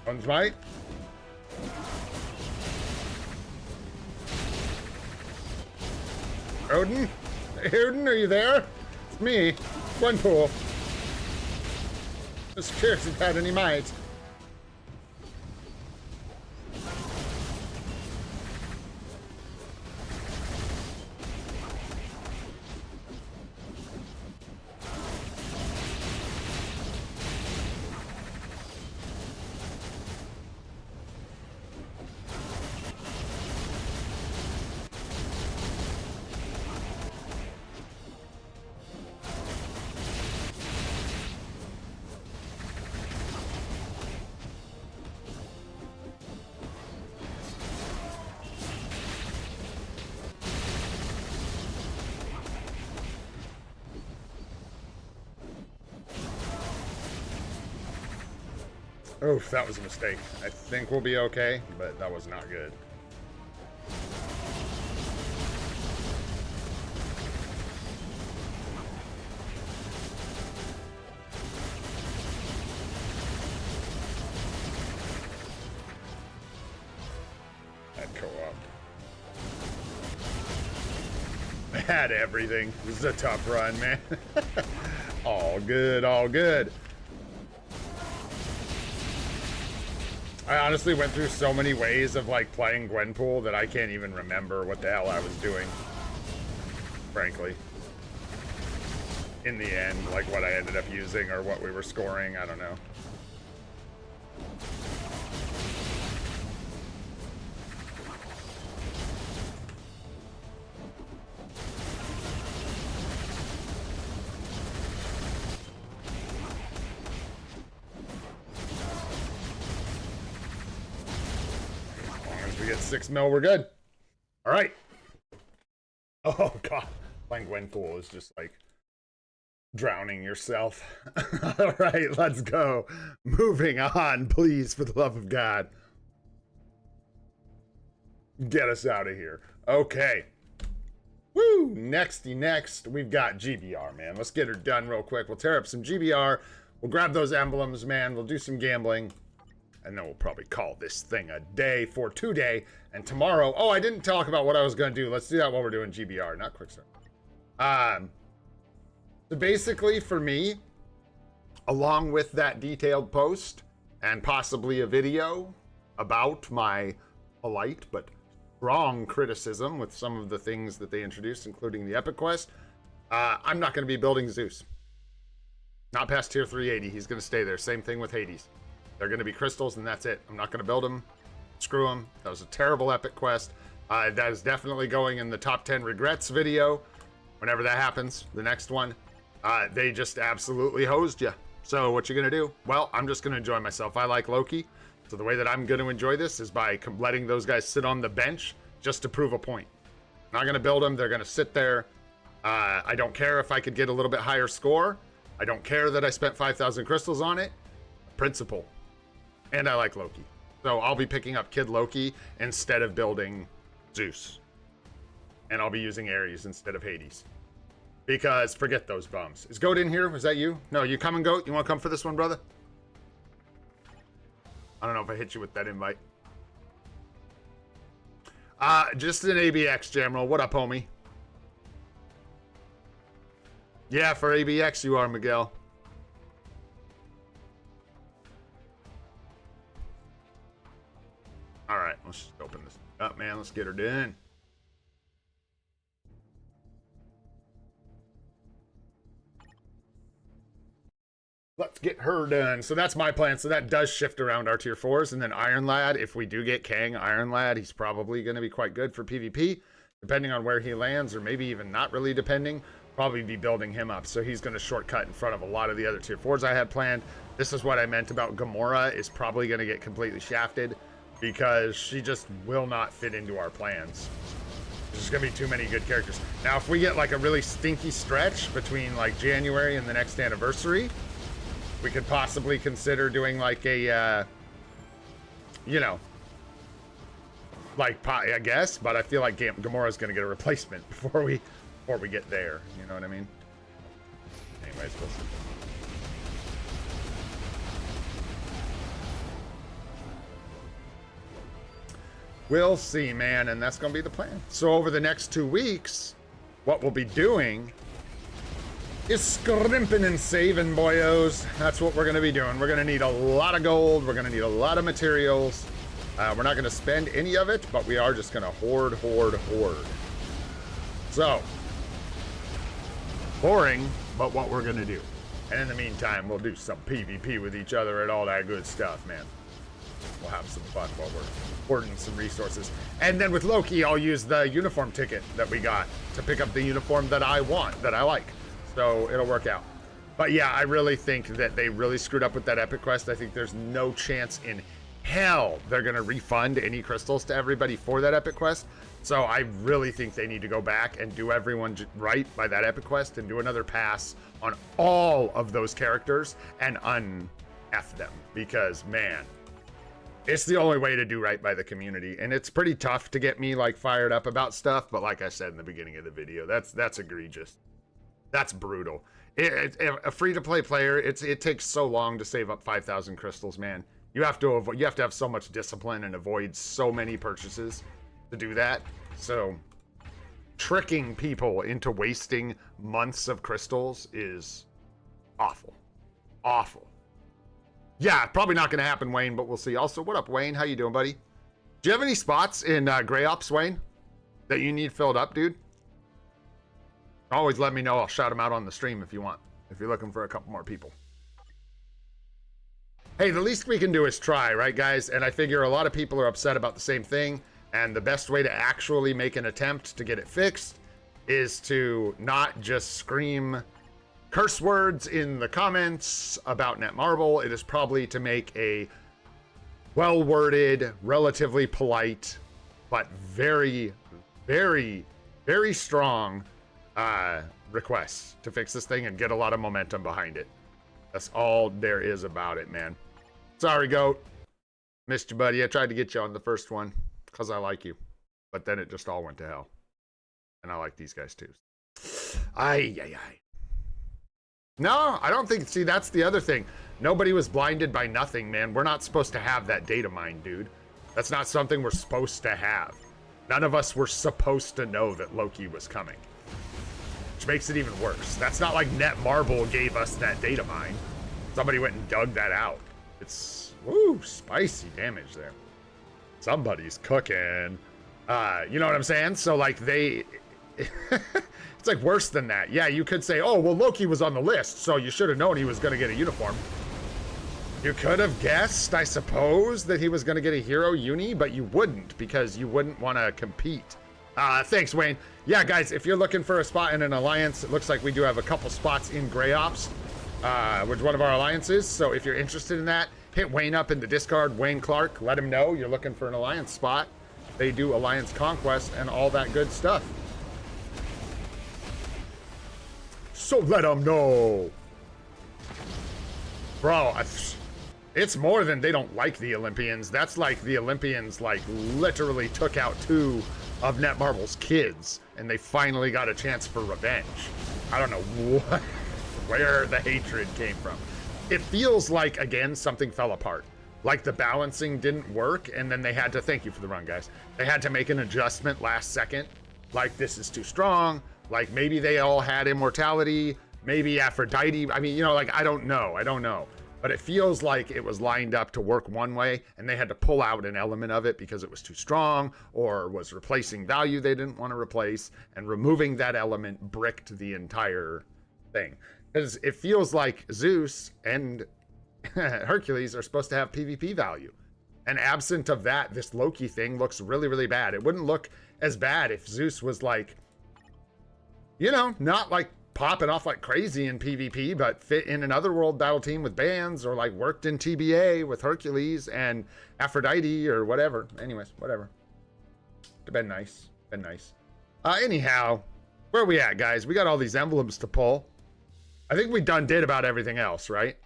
One's right. Odin? Odin, are you there? It's me, Gwenpool. Just curious if you had any might. Oof, that was a mistake. I think we'll be okay, but that was not good. That co-op. Had everything. This is a tough run, man. All good, all good. I honestly went through so many ways of like playing Gwenpool that I can't even remember what the hell I was doing. Frankly. In the end, like what I ended up using or what we were scoring, I don't know. We get 6 mil, we're good. All right. Oh god, playing Gwenpool is just like drowning yourself. All right, let's go. Moving on, please, for the love of God. Get us out of here. Okay. Woo! Next, we've got GBR, man. Let's get her done real quick. We'll tear up some GBR. We'll grab those emblems, man. We'll do some gambling. And then we'll probably call this thing a day for today. And tomorrow, oh, I didn't talk about what I was going to do. Let's do that while we're doing GBR, not quick start. So basically for me, along with that detailed post and possibly a video about my polite but strong criticism with some of the things that they introduced, including the Epic Quest, I'm not going to be building Zeus. Not past tier 380. He's going to stay there. Same thing with Hades. They're going to be crystals, and that's it. I'm not going to build them. Screw them. That was a terrible Epic Quest. That is definitely going in the top 10 regrets video. Whenever that happens, the next one. They just absolutely hosed you. So what you going to do? Well, I'm just going to enjoy myself. I like Loki. So the way that I'm going to enjoy this is by letting those guys sit on the bench just to prove a point. I'm not going to build them. They're going to sit there. I don't care if I could get a little bit higher score. I don't care that I spent 5,000 crystals on it. Principle. And I like Loki. So I'll be picking up Kid Loki instead of building Zeus. And I'll be using Ares instead of Hades. Because forget those bums. Is Goat in here? Was that you? No, you coming, Goat? You want to come for this one, brother? I don't know if I hit you with that invite. Just an ABX, Jamroll. What up, homie? Yeah, for ABX you are, Miguel. All right, let's just open this up, man. Let's get her done. Let's get her done. So that's my plan. So that does shift around our tier 4s. And then Iron Lad, if we do get Kang Iron Lad, he's probably going to be quite good for PvP. Depending on where he lands, or maybe even not really depending, probably be building him up. So he's going to shortcut in front of a lot of the other tier 4s I had planned. This is what I meant about Gamora is probably going to get completely shafted, because she just will not fit into our plans. There's going to be too many good characters. Now, if we get like a really stinky stretch between like January and the next anniversary, we could possibly consider doing like a, you know, like, I guess, but I feel like Gamora's going to get a replacement before we get there. You know what I mean? Anyways, we'll see. We'll see, man, and that's going to be the plan. So over the next 2 weeks, what we'll be doing is scrimping and saving, boyos. That's what we're going to be doing. We're going to need a lot of gold. We're going to need a lot of materials. We're not going to spend any of it, but we are just going to hoard. So, boring, but what we're going to do. And in the meantime, we'll do some PvP with each other and all that good stuff, man. We'll have some fun while we're hoarding some resources. And then with Loki, I'll use the uniform ticket that we got to pick up the uniform that I want, that I like. So it'll work out. But yeah, I really think that they really screwed up with that Epic Quest. I think there's no chance in hell they're going to refund any crystals to everybody for that Epic Quest. So I really think they need to go back and do everyone right by that Epic Quest and do another pass on all of those characters and F them, because man, it's the only way to do right by the community. And it's pretty tough to get me like fired up about stuff, but like I said in the beginning of the video, that's egregious. That's brutal. A free-to-play player, it takes so long to save up 5,000 crystals, man. You have to have so much discipline and avoid so many purchases to do that. So tricking people into wasting months of crystals is awful. Awful. Yeah, probably not going to happen, Wayne, but we'll see. Also, what up, Wayne? How you doing, buddy? Do you have any spots in Grey Ops, Wayne, that you need filled up, dude? Always let me know. I'll shout them out on the stream if you want, if you're looking for a couple more people. Hey, the least we can do is try, right, guys? And I figure a lot of people are upset about the same thing, and the best way to actually make an attempt to get it fixed is to not just scream curse words in the comments about Netmarble. It is probably to make a well-worded, relatively polite, but very, very, very strong requests to fix this thing and get a lot of momentum behind it. That's all there is about it, man. Sorry, Goat. Missed you, buddy. I tried to get you on the first one because I like you, but then it just all went to hell. And I like these guys too. Ay. No, I don't think, see, that's the other thing. Nobody was blinded by nothing, man. We're not supposed to have that data mine, dude. That's not something we're supposed to have. None of us were supposed to know that Loki was coming. Which makes it even worse. That's not like Netmarble gave us that data mine. Somebody went and dug that out. It's, woo, spicy damage there. Somebody's cooking. You know what I'm saying? So, like, they... It's like worse than that. Yeah, you could say, oh, well, Loki was on the list, so you should have known he was going to get a uniform. You could have guessed, I suppose, that he was going to get a hero uni, but you wouldn't, because you wouldn't want to compete. Thanks, Wayne. Yeah, guys, if you're looking for a spot in an alliance, it looks like we do have a couple spots in Grey Ops, which one of our alliances. So if you're interested in that, hit Wayne up in the Discord, Wayne Clark. Let him know you're looking for an alliance spot. They do alliance conquest and all that good stuff. So let them know. Bro, it's more than they don't like the Olympians. That's like the Olympians, like, literally took out 2 of Netmarble's kids, and they finally got a chance for revenge. I don't know where the hatred came from. It feels like, again, something fell apart. Like the balancing didn't work, and then they had to, thank you for the run, guys. They had to make an adjustment last second. Like, this is too strong. Like, maybe they all had immortality. Maybe Aphrodite. I mean, you know, like, I don't know. But it feels like it was lined up to work one way, and they had to pull out an element of it because it was too strong, or was replacing value they didn't want to replace, and removing that element bricked the entire thing. Because it feels like Zeus and Hercules are supposed to have PvP value. And absent of that, this Loki thing looks really, really bad. It wouldn't look as bad if Zeus was like, you know, not like popping off like crazy in PvP, but fit in an otherworld battle team with bands, or like worked in TBA with Hercules and Aphrodite or whatever. Anyways, whatever. It'd been nice. Anyhow, where are we at, guys? We got all these emblems to pull. I think we did about everything else, right?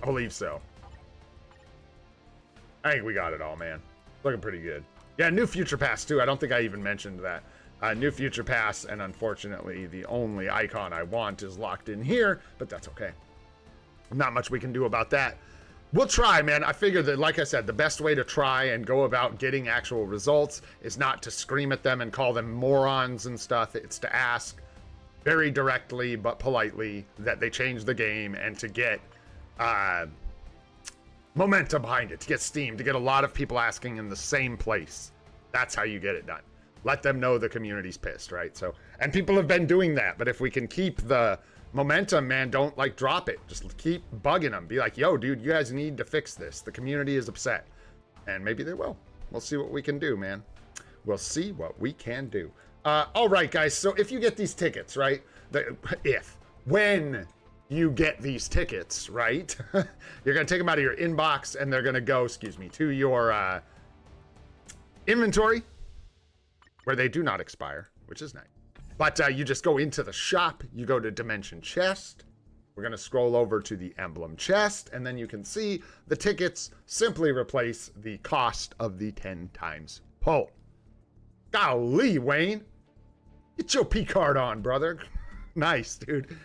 I believe so. I think we got it all, man. Looking pretty good. Yeah, new Future Pass too. I don't think I even mentioned that. New Future Pass, and unfortunately the only icon I want is locked in here, but that's okay. Not much we can do about that. We'll try, man. I figure that, like I said, the best way to try and go about getting actual results is not to scream at them and call them morons and stuff. It's to ask very directly but politely that they change the game, and to get momentum behind it, to get steam, to get a lot of people asking in the same place. That's how you get it done. Let them know the community's pissed, right? So, and people have been doing that, but if we can keep the momentum, man, don't like drop it. Just keep bugging them. Be like, yo, dude, you guys need to fix this. The community is upset. And maybe they will. We'll see what we can do, man. We'll see what we can do. All right, guys. So if you get these tickets, right? When you get these tickets, right? You're going to take them out of your inbox, and they're going to go, to your inventory, where they do not expire, which is nice. But you just go into the shop, you go to Dimension Chest, We're going to scroll over to the emblem chest, and then you can see the tickets simply replace the cost of the 10 times pull. Golly, Wayne. Get your P card on, brother. Nice, dude.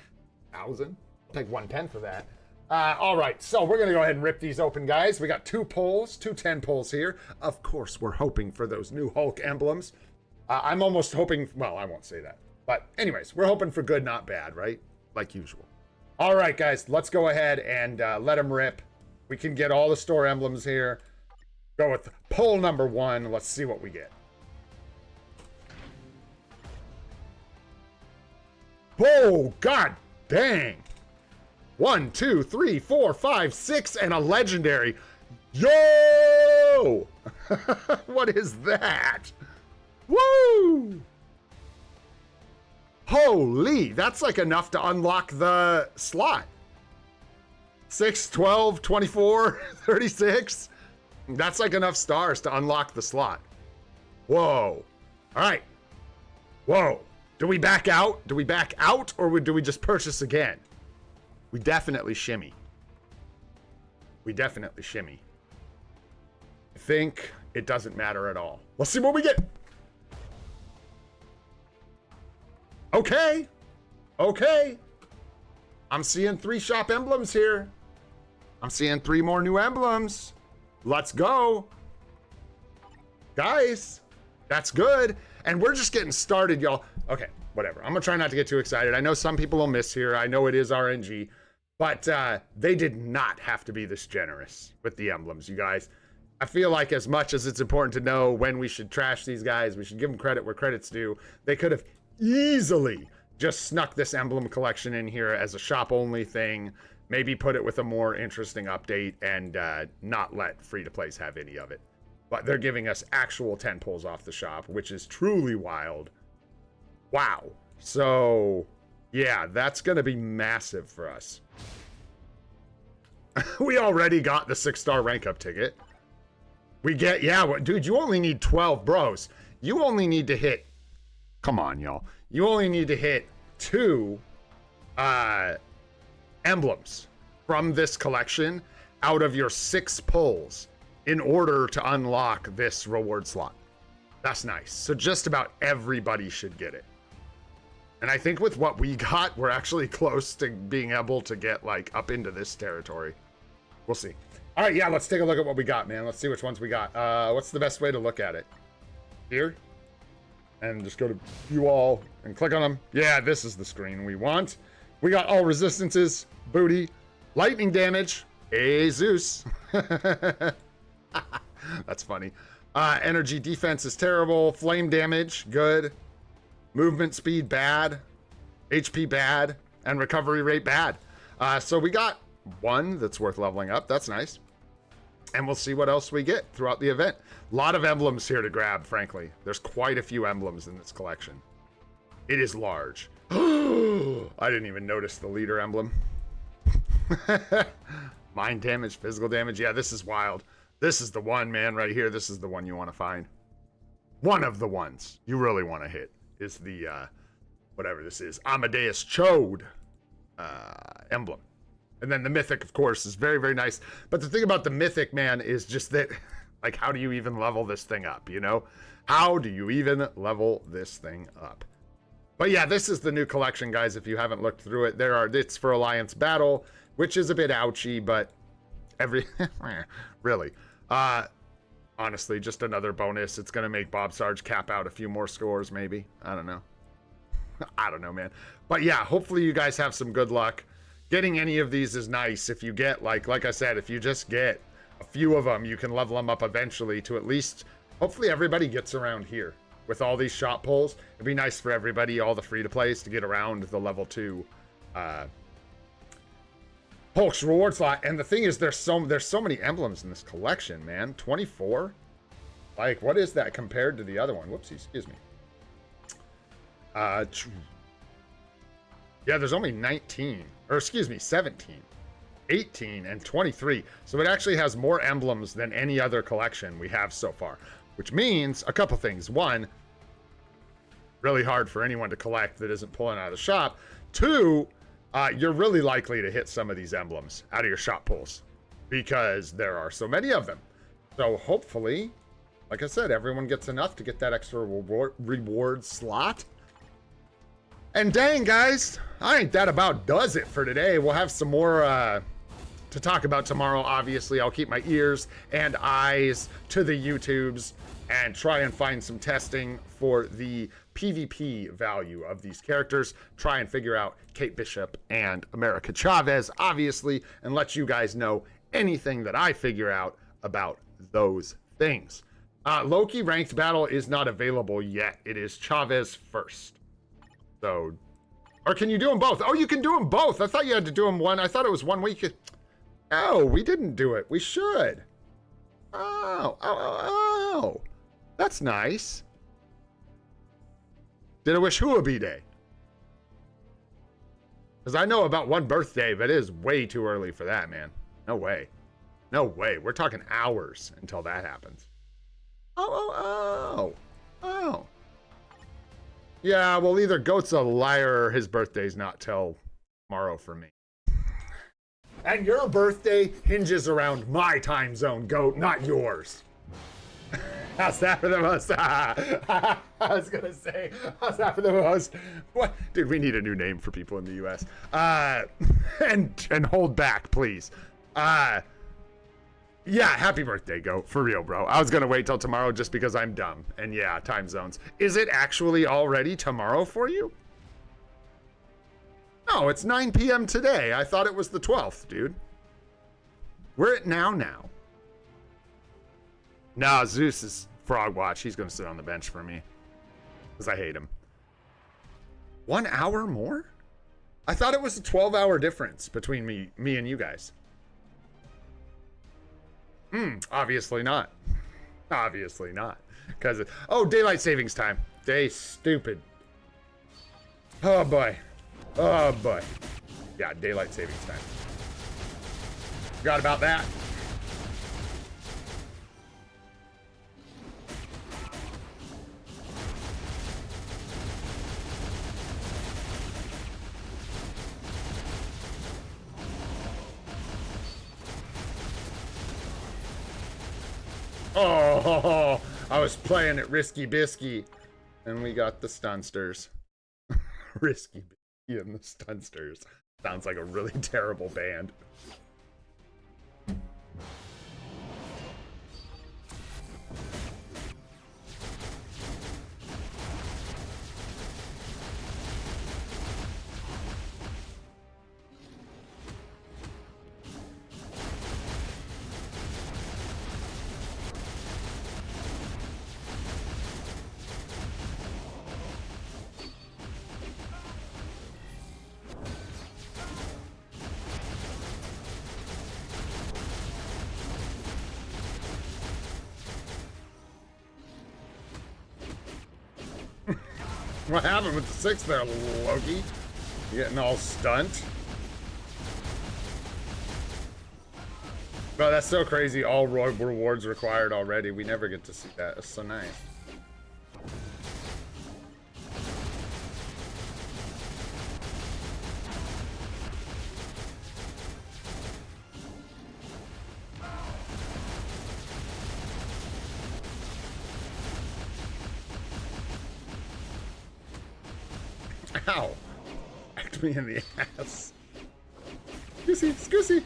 1,000. Take 110 for that. All right, so we're going to go ahead and rip these open, guys. We got 2 pulls, 2 10 pulls here. Of course, we're hoping for those new Hulk emblems. I'm almost hoping, well, I won't say that. But anyways, we're hoping for good, not bad, right? Like usual. All right, guys, let's go ahead and let them rip. We can get all the store emblems here. Go with pull number 1. Let's see what we get. Oh, god dang. 1, 2, 3, 4, 5, 6, and a legendary. Yo! What is that? Woo! Holy, that's like enough to unlock the slot. 6, 12, 24, 36. That's like enough stars to unlock the slot. Whoa. All right. Whoa. Do we back out? Do we back out, or do we just purchase again? We definitely shimmy. We definitely shimmy. I think it doesn't matter at all. Let's see what we get. Okay. Okay. I'm seeing 3 shop emblems here. I'm seeing 3 more new emblems. Let's go. Guys, that's good. And we're just getting started, y'all. Okay, whatever. I'm gonna try not to get too excited. I know some people will miss here. I know it is RNG, but they did not have to be this generous with the emblems, you guys. I feel like as much as it's important to know when we should trash these guys, we should give them credit where credit's due. They could have easily just snuck this emblem collection in here as a shop-only thing, maybe put it with a more interesting update, and not let free-to-plays have any of it. But they're giving us actual 10 pulls off the shop, which is truly wild. Wow. So, yeah, that's going to be massive for us. We already got the 6-star rank up ticket. We get, yeah, dude, you only need 12 bros. You only need to hit, come on, y'all. You only need to hit 2 emblems from this collection out of your 6 pulls in order to unlock this reward slot. That's nice. So just about everybody should get it. And I think with what we got, we're actually close to being able to get like up into this territory. We'll see. All right, yeah, let's take a look at what we got, man. Let's see which ones we got. What's the best way to look at it? Here? And just go to view all and click on them. Yeah, this is the screen we want. We got all resistances, booty, lightning damage, Zeus. That's funny. Energy defense is terrible. Flame damage, good. Movement speed, bad. HP, bad. And recovery rate, bad. So we got 1 that's worth leveling up. That's nice. And we'll see what else we get throughout the event. A lot of emblems here to grab, frankly. There's quite a few emblems in this collection. It is large. I didn't even notice the leader emblem. Mind damage, physical damage. Yeah, this is wild. This is the one, man, right here. This is the one you want to find. One of the ones you really want to hit is the, whatever this is, Amadeus Chode emblem. And then the mythic, of course, is very, very nice. But the thing about the mythic, man, is just that, like, how do you even level this thing up, you know? How do you even level this thing up? But yeah, this is the new collection, guys, if you haven't looked through it. It's for Alliance Battle, which is a bit ouchy, but really. Honestly, just another bonus. It's going to make Bob Sarge cap out a few more scores, maybe. I don't know. I don't know, man. But yeah, hopefully you guys have some good luck. Getting any of these is nice. If you get, like I said, if you just get a few of them, you can level them up eventually to at least, hopefully everybody gets around here. With all these shop pulls, it'd be nice for everybody, all the free-to-plays, to get around the level 2 Hulk's reward slot. And the thing is, there's so many emblems in this collection, man. 24? Like, what is that compared to the other one? Whoopsie, excuse me. Yeah, there's only 19. Or, excuse me, 17. 18 and 23. So it actually has more emblems than any other collection we have so far. Which means a couple things. 1, really hard for anyone to collect that isn't pulling out of the shop. 2, you're really likely to hit some of these emblems out of your shot pulls because there are so many of them. So hopefully, like I said, everyone gets enough to get that extra reward slot. And dang, guys, I think that about does it for today. We'll have some more to talk about tomorrow. Obviously, I'll keep my ears and eyes to the YouTubes and try and find some testing for the PvP value of these characters. Try and figure out Kate Bishop and America Chavez, obviously, and let you guys know anything that I figure out about those things. Loki ranked battle is not available yet. It is Chavez first. So, or can you do them both? Oh, you can do them both. I thought you had to do them one. I thought it was one week. Oh, we didn't do it. We should. Oh. That's nice. Did I wish who a B-Day? Because I know about one birthday, but it is way too early for that, man. No way. No way. We're talking hours until that happens. Oh. Yeah, well, either Goat's a liar or his birthday's not till tomorrow for me. And your birthday hinges around my time zone, Goat, not yours. How's that for the most? I was gonna say, how's that for the most? What? Dude, we need a new name for people in the U.S. And hold back, please. Yeah, happy birthday, Goat. For real, bro. I was gonna wait till tomorrow just because I'm dumb. And yeah, time zones. Is it actually already tomorrow for you? No, it's 9 p.m. today. I thought it was the 12th, dude. We're at now. Nah, Zeus is frog watch. He's gonna sit on the bench for me. Because I hate him. 1 hour more? I thought it was a 12-hour difference between me and you guys. Obviously not. Obviously not. Because, oh, daylight savings time. Day stupid. Oh, boy. Oh, boy. Yeah, daylight savings time. Forgot about that. Oh, I was playing it risky bisky, and we got the stunsters. Risky bisky and the stunsters. Sounds like a really terrible band. What happened with the 6 there, Loki? You getting all stunt? Bro, that's so crazy. All rewards required already. We never get to see that. That's so nice. Ow! Act me in the ass. Scusi!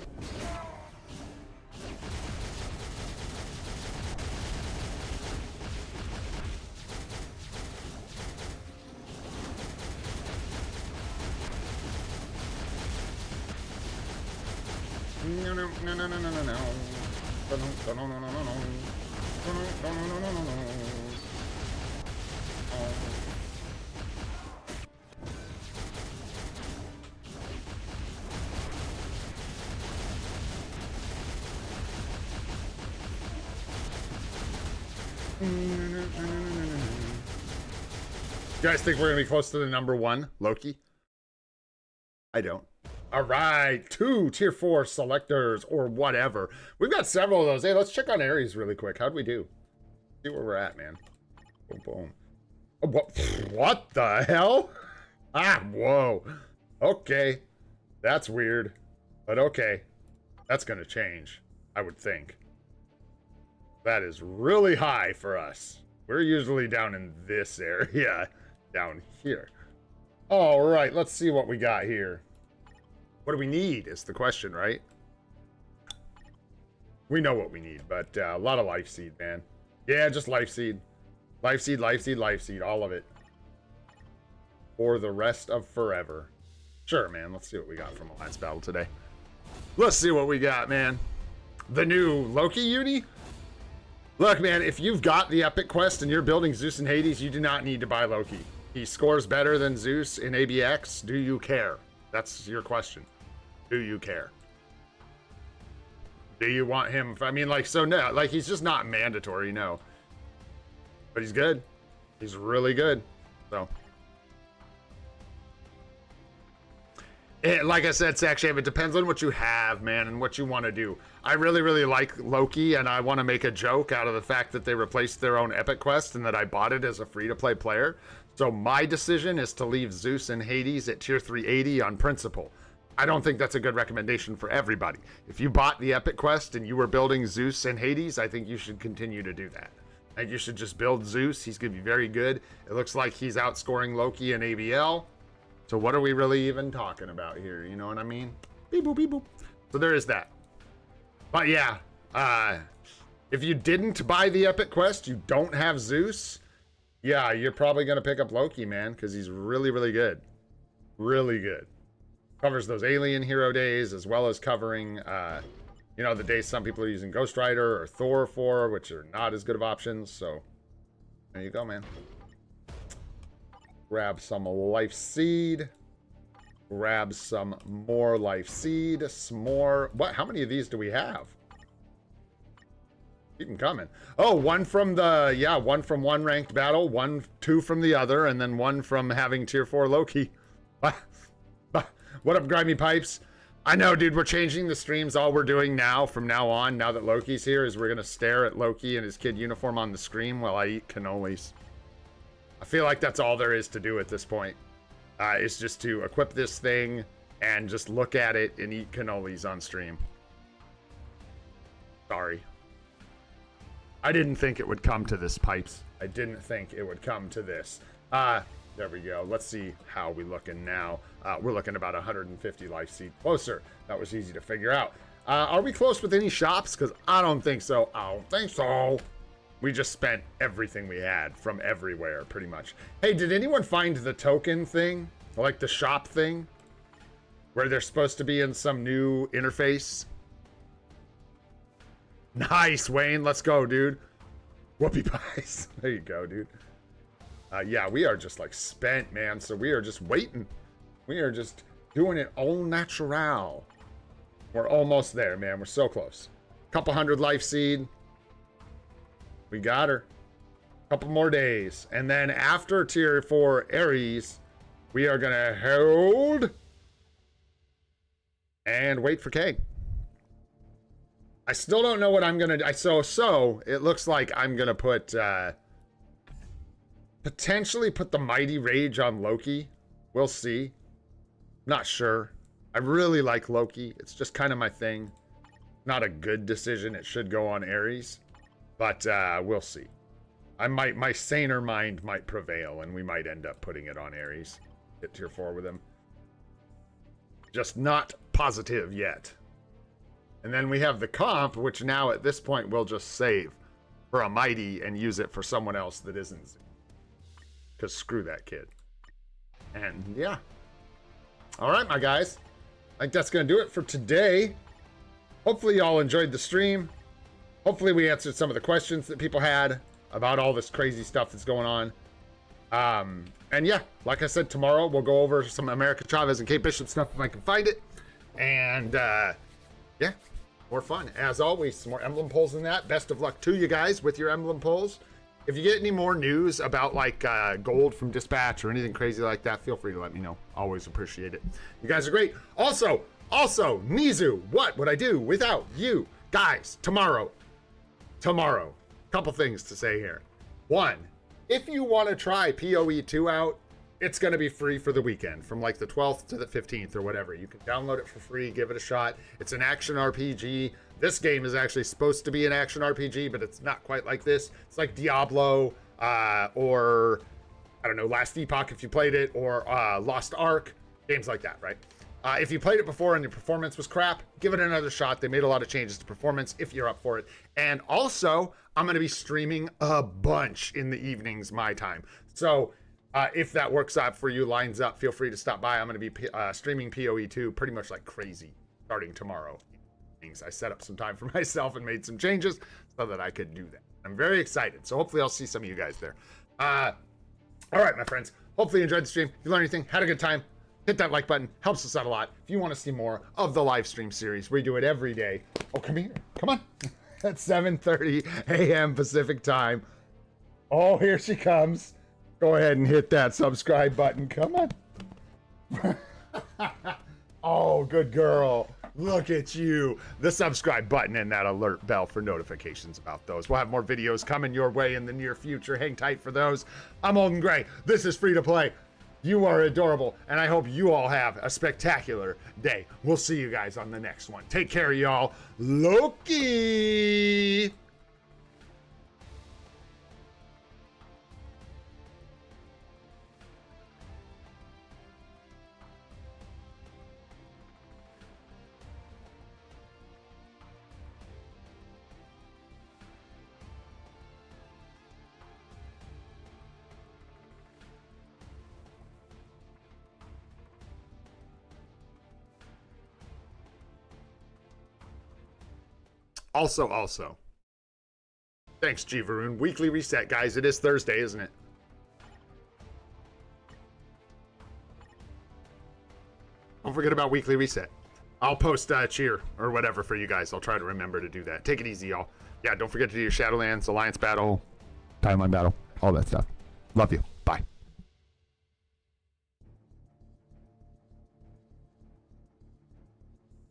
You guys think we're gonna be close to the number 1, Loki? I don't. All right, 2 tier 4 selectors or whatever. We've got several of those. Hey, let's check on Ares really quick. How'd we do? See where we're at, man. Boom, boom. Oh, what the hell? Ah, whoa. Okay. That's weird. But okay. That's going to change, I would think. That is really high for us. We're usually down in this area. Down here. All right, let's see what we got here. What do we need is the question, right? We know what we need, but a lot of life seed, man. Yeah, just life seed. Life seed, life seed, life seed. All of it. For the rest of forever. Sure, man. Let's see what we got from Alliance Battle today. Let's see what we got, man. The new Loki uni? Look, man, if you've got the epic quest and you're building Zeus and Hades, you do not need to buy Loki. He scores better than Zeus in ABX. Do you care? That's your question. Do you care? Do you want him? I mean, like, so no, like, he's just not mandatory, no. But he's good. He's really good. So. Like I said, Sackshave, it depends on what you have, man, and what you want to do. I really, really like Loki, and I want to make a joke out of the fact that they replaced their own epic quest and that I bought it as a free-to-play player. So my decision is to leave Zeus and Hades at tier 380 on principle. I don't think that's a good recommendation for everybody. If you bought the epic quest and you were building Zeus and Hades, I think you should continue to do that. And you should just build Zeus. He's going to be very good. It looks like he's outscoring Loki and ABL. So what are we really even talking about here? You know what I mean? Beep boop, beep boop. So there is that. But yeah, if you didn't buy the epic quest, you don't have Zeus, yeah, you're probably going to pick up Loki, man, because he's really, really good. Really good. Covers those alien hero days, as well as covering, you know, the days some people are using Ghost Rider or Thor for, which are not as good of options. So there you go, man. Grab some life seed. Grab some more life seed. Some more. What? How many of these do we have? Keep them coming. Oh, one from the, yeah, one from one ranked battle, two from the other, and then one from having tier 4 Loki. What up, Grimy Pipes? I know, dude, we're changing the streams. All we're doing now, from now on, now that Loki's here, is we're going to stare at Loki and his kid uniform on the screen while I eat cannolis. I feel like that's all there is to do at this point. Is just to equip this thing and just look at it and eat cannolis on stream. Sorry. I didn't think it would come to this, Pipes. I didn't think it would come to this. There we go. Let's see how we looking now. We're looking about 150 life seed closer. That was easy to figure out. Are we close with any shops? Because I don't think so. I don't think so. We just spent everything we had from everywhere, pretty much. Hey, did anyone find the token thing? Like the shop thing? Where they're supposed to be in some new interface? Nice, Wayne. Let's go, dude. Whoopie pies. There you go, dude. Yeah, we are just like spent, man. So we are just waiting. We are just doing it au natural. We're almost there, man. We're so close. Couple hundred life seed. We got her. Couple more days. And then after tier 4 Ares, we are going to hold and wait for K. I still don't know what I'm going to do. So it looks like I'm going to put... potentially put the Mighty Rage on Loki. We'll see. Not sure. I really like Loki. It's just kind of my thing. Not a good decision. It should go on Ares. But we'll see. My saner mind might prevail, and we might end up putting it on Ares. Hit tier 4 with him. Just not positive yet. And then we have the comp, which now at this point we'll just save for a Mighty and use it for someone else that isn't. Because screw that kid. And yeah. Alright, my guys. I think that's going to do it for today. Hopefully y'all enjoyed the stream. Hopefully we answered some of the questions that people had about all this crazy stuff that's going on. And yeah, like I said, tomorrow we'll go over some America Chavez and Kate Bishop stuff if I can find it. And yeah, more fun. As always, some more emblem polls than that. Best of luck to you guys with your emblem polls. If you get any more news about like gold from Dispatch or anything crazy like that, feel free to let me know. Always appreciate it. You guys are great. Also, Mizu, what would I do without you guys? Tomorrow, couple things to say here. One, if you want to try PoE2 out, it's going to be free for the weekend from like the 12th to the 15th or whatever. You can download it for free, give it a shot. It's an action RPG. This game is actually supposed to be an action RPG, but it's not quite like this. It's like Diablo or, I don't know, Last Epoch if you played it, or Lost Ark, games like that, right? If you played it before and your performance was crap, give it another shot. They made a lot of changes to performance if you're up for it. And also, I'm going to be streaming a bunch in the evenings, my time. So if that works out for you, lines up, feel free to stop by. I'm going to be streaming PoE 2 pretty much like crazy starting tomorrow. I set up some time for myself and made some changes so that I could do that. I'm very excited. So hopefully I'll see some of you guys there. All right, my friends. Hopefully you enjoyed the stream. If you learned anything, had a good time, hit that like button. Helps us out a lot. If you want to see more of the live stream series, we do it every day. Oh, come here. Come on. At 7:30 a.m. Pacific time. Oh, here she comes. Go ahead and hit that subscribe button. Come on. Oh, good girl. Look at you. The subscribe button and that alert bell for notifications about those. We'll have more videos coming your way in the near future. Hang tight for those. I'm Olden Gray. This is Free to Play. You are adorable, and I hope you all have a spectacular day. We'll see you guys on the next one. Take care, y'all. Loki! Also, thanks, G Varun. Weekly reset, guys. It is Thursday, isn't it? Don't forget about weekly reset. I'll post cheer or whatever for you guys. I'll try to remember to do that. Take it easy, y'all. Yeah, don't forget to do your Shadowlands, Alliance battle, Timeline battle, all that stuff. Love you.